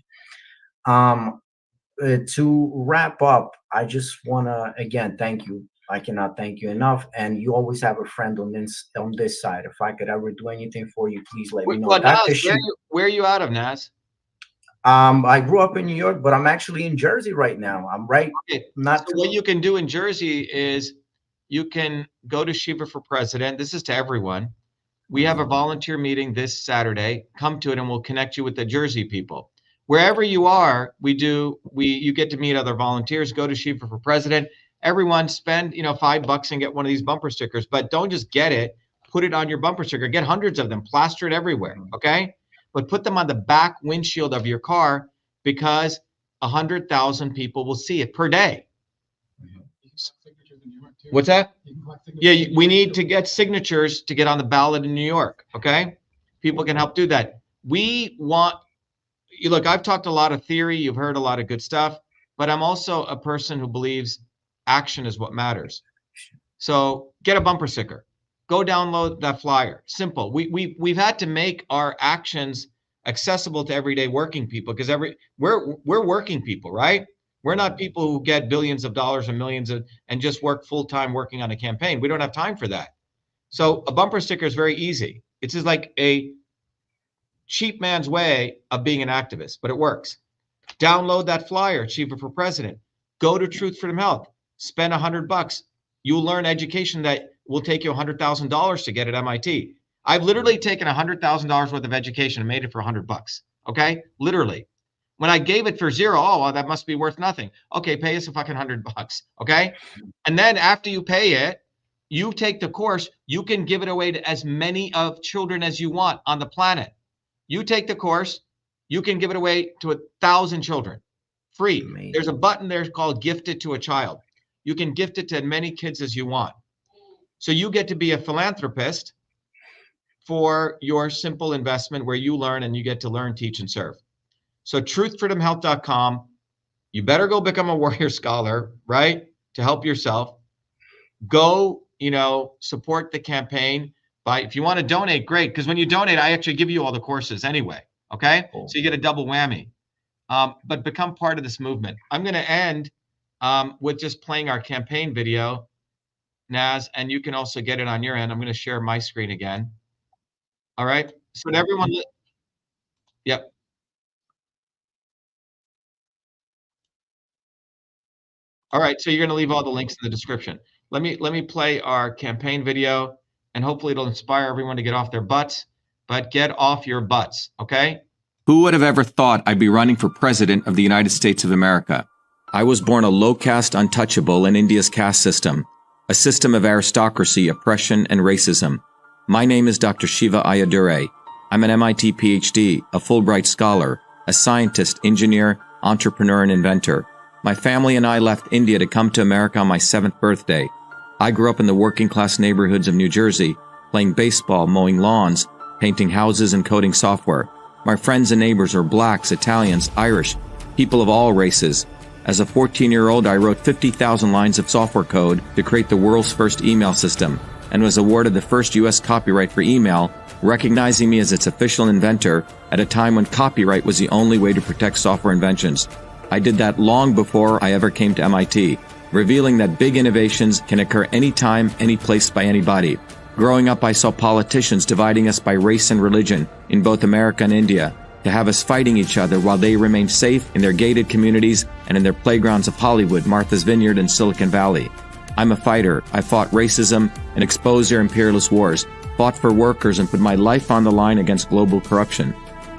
To wrap up, I just want to again thank you. I cannot thank you enough, and you always have a friend on this side. If I could ever do anything for you, please let me know. Well, Naz, where are you out of, Naz? I grew up in New York, but I'm actually in Jersey right now. I'm right. Okay. So what you can do in Jersey is you can go to Shiva for President. This is to everyone. We have a volunteer meeting this Saturday. Come to it, and we'll connect you with the Jersey people. Wherever you are, you get to meet other volunteers. Go to Shiva for President. Everyone spend, you know, $5 and get one of these bumper stickers, but don't just get it, put it on your bumper sticker, get hundreds of them, plaster it everywhere. Okay. But put them on the back windshield of your car, because 100,000 people will see it per day. What's that? Yeah, we need to get signatures to get on the ballot in New York. Okay. People can help do that. Look, I've talked a lot of theory. You've heard a lot of good stuff, but I'm also a person who believes action is what matters. So get a bumper sticker, go download that flyer. Simple. We've had to make our actions accessible to everyday working people, because we're working people, right? We're not people who get billions of dollars and millions and just work full-time working on a campaign. We don't have time for that. So a bumper sticker is very easy. It's just like a cheap man's way of being an activist, but it works. Download that flyer, Shiva for President. Go to Truth Freedom Health. Spend $100. You'll learn education that will take you $100,000 to get at MIT. I've literally taken $100,000 worth of education and made it for $100. Okay, literally. When I gave it for zero, oh, well, that must be worth nothing. Okay, pay us a fucking $100. Okay, and then after you pay it, you take the course. You can give it away to as many of children as you want on the planet. You take the course, you can give it away to 1,000 children, free. Amazing. There's a button there called "Gift It to a Child." You can gift it to as many kids as you want. So you get to be a philanthropist for your simple investment where you learn and you get to learn, teach, and serve. So truthfreedomhealth.com. You better go become a warrior scholar, right? To help yourself. Go, support the campaign by, if you want to donate, great. Because when you donate, I actually give you all the courses anyway. Okay. Cool. So you get a double whammy. But become part of this movement. I'm going to end with just playing our campaign video, Naz, and you can also get it on your end. I'm going to share my screen again. All right. So everyone, yep. All right. So you're going to leave all the links in the description. Let me play our campaign video, and hopefully it'll inspire everyone to get off their butts. But get off your butts. Okay. Who would have ever thought I'd be running for president of the United States of America? I was born a low-caste untouchable in India's caste system, a system of aristocracy, oppression, and racism. My name is Dr.SHIVA Ayyadurai. I'm an MIT PhD, a Fulbright scholar, a scientist, engineer, entrepreneur, and inventor. My family and I left India to come to America on my 7th birthday. I grew up in the working-class neighborhoods of New Jersey, playing baseball, mowing lawns, painting houses, and coding software. My friends and neighbors are blacks, Italians, Irish, people of all races. As a 14-year-old, I wrote 50,000 lines of software code to create the world's first email system, and was awarded the first U.S. copyright for email, recognizing me as its official inventor at a time when copyright was the only way to protect software inventions. I did that long before I ever came to MIT, revealing that big innovations can occur anytime, any place, by anybody. Growing up, I saw politicians dividing us by race and religion in both America and India, to have us fighting each other while they remained safe in their gated communities and in their playgrounds of Hollywood, Martha's Vineyard, and Silicon Valley. I'm a fighter. I fought racism and exposed their imperialist wars, fought for workers, and put my life on the line against global corruption.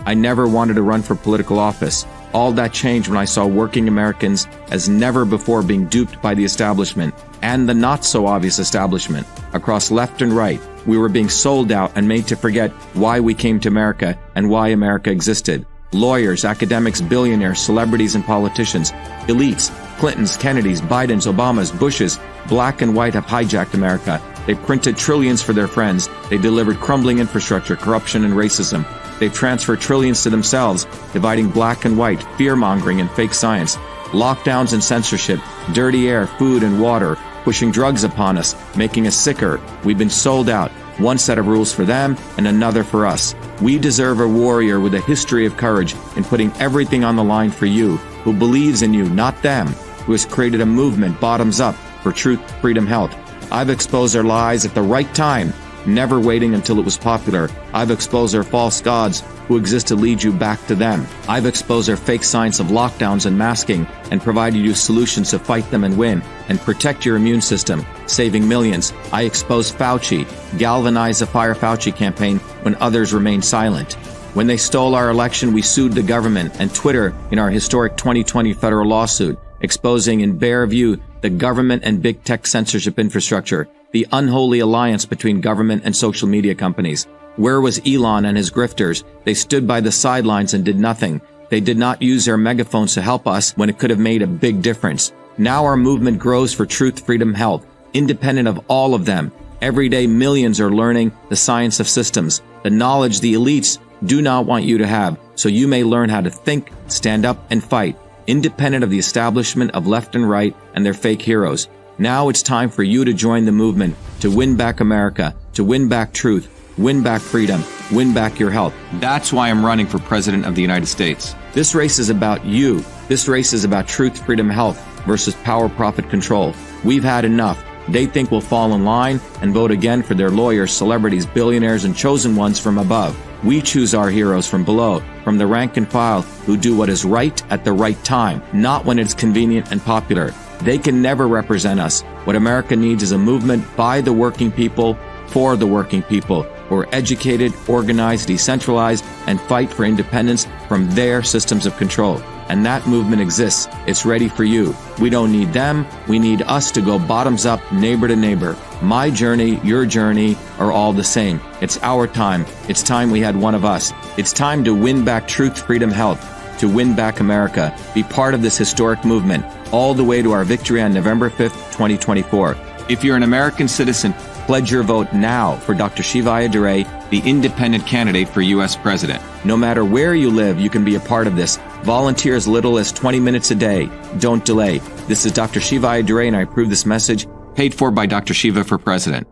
I never wanted to run for political office. All that changed when I saw working Americans as never before being duped by the establishment and the not-so-obvious establishment. Across left and right, we were being sold out and made to forget why we came to America and why America existed. Lawyers, academics, billionaires, celebrities, and politicians, elites, Clintons, Kennedys, Bidens, Obamas, Bushes, black and white have hijacked America. They printed trillions for their friends. They delivered crumbling infrastructure, corruption, and racism. They've transferred trillions to themselves, dividing black and white, fear-mongering, and fake science. Lockdowns and censorship, dirty air, food, and water, pushing drugs upon us, making us sicker. We've been sold out. One set of rules for them and another for us. We deserve a warrior with a history of courage in putting everything on the line for you, who believes in you, not them, who has created a movement bottoms up for truth, freedom, health. I've exposed their lies at the right time, never waiting until it was popular. I've exposed their false gods who exist to lead you back to them. I've exposed their fake science of lockdowns and masking and provided you solutions to fight them and win and protect your immune system, saving millions. I exposed Fauci, galvanized the Fire Fauci campaign when others remained silent. When they stole our election, we sued the government and Twitter in our historic 2020 federal lawsuit, exposing in bare view the government and big tech censorship infrastructure, the unholy alliance between government and social media companies. Where was Elon and his grifters? They stood by the sidelines and did nothing. They did not use their megaphones to help us when it could have made a big difference. Now our movement grows for truth, freedom, health, independent of all of them. Every day, millions are learning the science of systems, the knowledge the elites do not want you to have, so you may learn how to think, stand up, and fight, independent of the establishment of left and right and their fake heroes. Now it's time for you to join the movement, to win back America, to win back truth, win back freedom, win back your health. That's why I'm running for President of the United States. This race is about you. This race is about truth, freedom, health versus power, profit, control. We've had enough. They think we'll fall in line and vote again for their lawyers, celebrities, billionaires, and chosen ones from above. We choose our heroes from below, from the rank and file, who do what is right at the right time, not when it's convenient and popular. They can never represent us. What America needs is a movement by the working people, for the working people, who are educated, organized, decentralized, and fight for independence from their systems of control. And that movement exists. It's ready for you. We don't need them. We need us to go bottoms up, neighbor to neighbor. My journey, your journey are all the same. It's our time. It's time we had one of us. It's time to win back truth, freedom, health, to win back America. Be part of this historic movement, all the way to our victory on November 5th, 2024. If you're an American citizen, pledge your vote now for Dr. Shiva Ayyadurai, the independent candidate for U.S. President. No matter where you live, you can be a part of this. Volunteer as little as 20 minutes a day. Don't delay. This is Dr. Shiva Ayyadurai, and I approve this message, paid for by Dr. Shiva for President.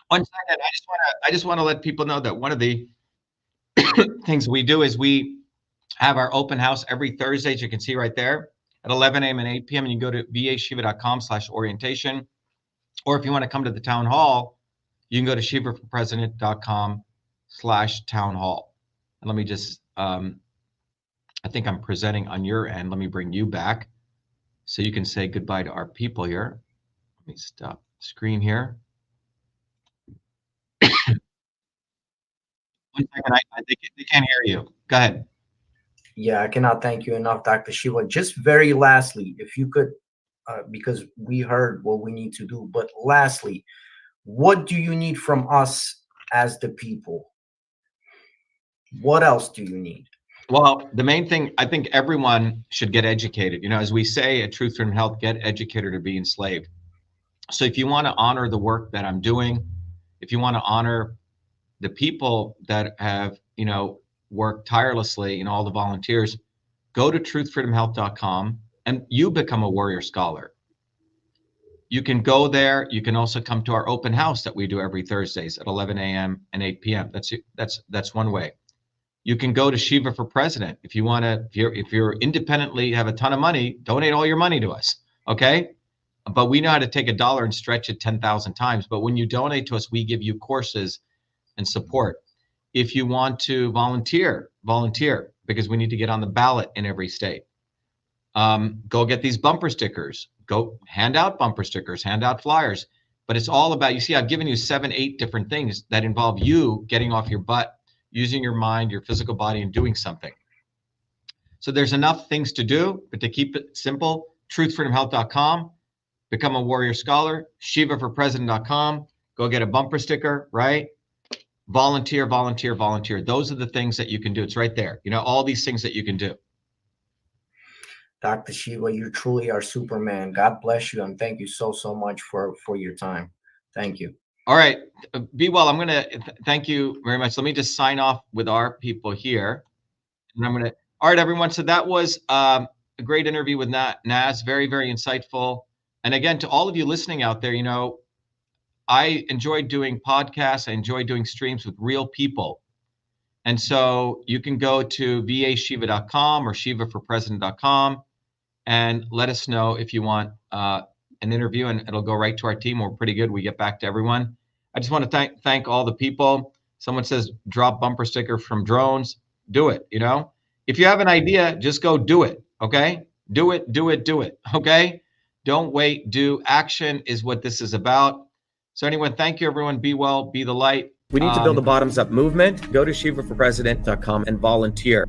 One second, I just want to let people know that one of the things we do is we have our open house every Thursday, as you can see right there, at 11 a.m. and 8 p.m. And you can go to vashiva.com/orientation. Or if you want to come to the town hall, you can go to shivaforpresident.com/town hall. And let me just, I think I'm presenting on your end. Let me bring you back so you can say goodbye to our people here. Let me stop the screen here. One second, they can't hear you. Go ahead. Yeah, I cannot thank you enough, Dr. Shiva. Just very lastly, if you could, because we heard what we need to do, but lastly, what do you need from us as the people? What else do you need? Well, the main thing, I think everyone should get educated. You know, as we say at Truth, Freedom, Health, get educated or be enslaved. So if you want to honor the work that I'm doing, if you want to honor the people that have, you know, worked tirelessly, you know, all the volunteers, go to truthfreedomhealth.com and you become a warrior scholar. You can go there. You can also come to our open house that we do every Thursdays at 11 a.m. and 8 p.m. That's one way. You can go to Shiva for President. If you want to, if you're independently have a ton of money, donate all your money to us. Okay. But we know how to take $1 and stretch it 10,000 times. But when you donate to us, we give you courses and support. If you want to volunteer, because we need to get on the ballot in every state. Go get these bumper stickers. Go hand out bumper stickers, hand out flyers. But it's all about, you see, I've given you 7, 8 different things that involve you getting off your butt, using your mind, your physical body, and doing something. So there's enough things to do, but to keep it simple, truthfreedomhealth.com, become a warrior scholar, shivaforpresident.com, go get a bumper sticker, right? Volunteer. Those are the things that you can do. It's right there. You know, all these things that you can do. Dr. Shiva, you truly are Superman. God bless you, and thank you so much for your time. Thank you. All right. Be well. I'm going to thank you very much. Let me just sign off with our people here. And I'm going to, all right, everyone. So that was a great interview with Naz. Very, very insightful. And again, to all of you listening out there, you know, I enjoy doing podcasts. I enjoy doing streams with real people. And so you can go to vashiva.com or shivaforpresident.com and let us know if you want an interview, and it'll go right to our team. We're pretty good. We get back to everyone. I just want to thank all the people. Someone says drop bumper sticker from drones. Do it. You know, if you have an idea, just go do it. Okay. Do it. Okay. Don't wait. Do. Action is what this is about. So anyway, thank you, everyone. Be well, be the light. We need to build a bottoms-up movement. Go to shivaforpresident.com and volunteer.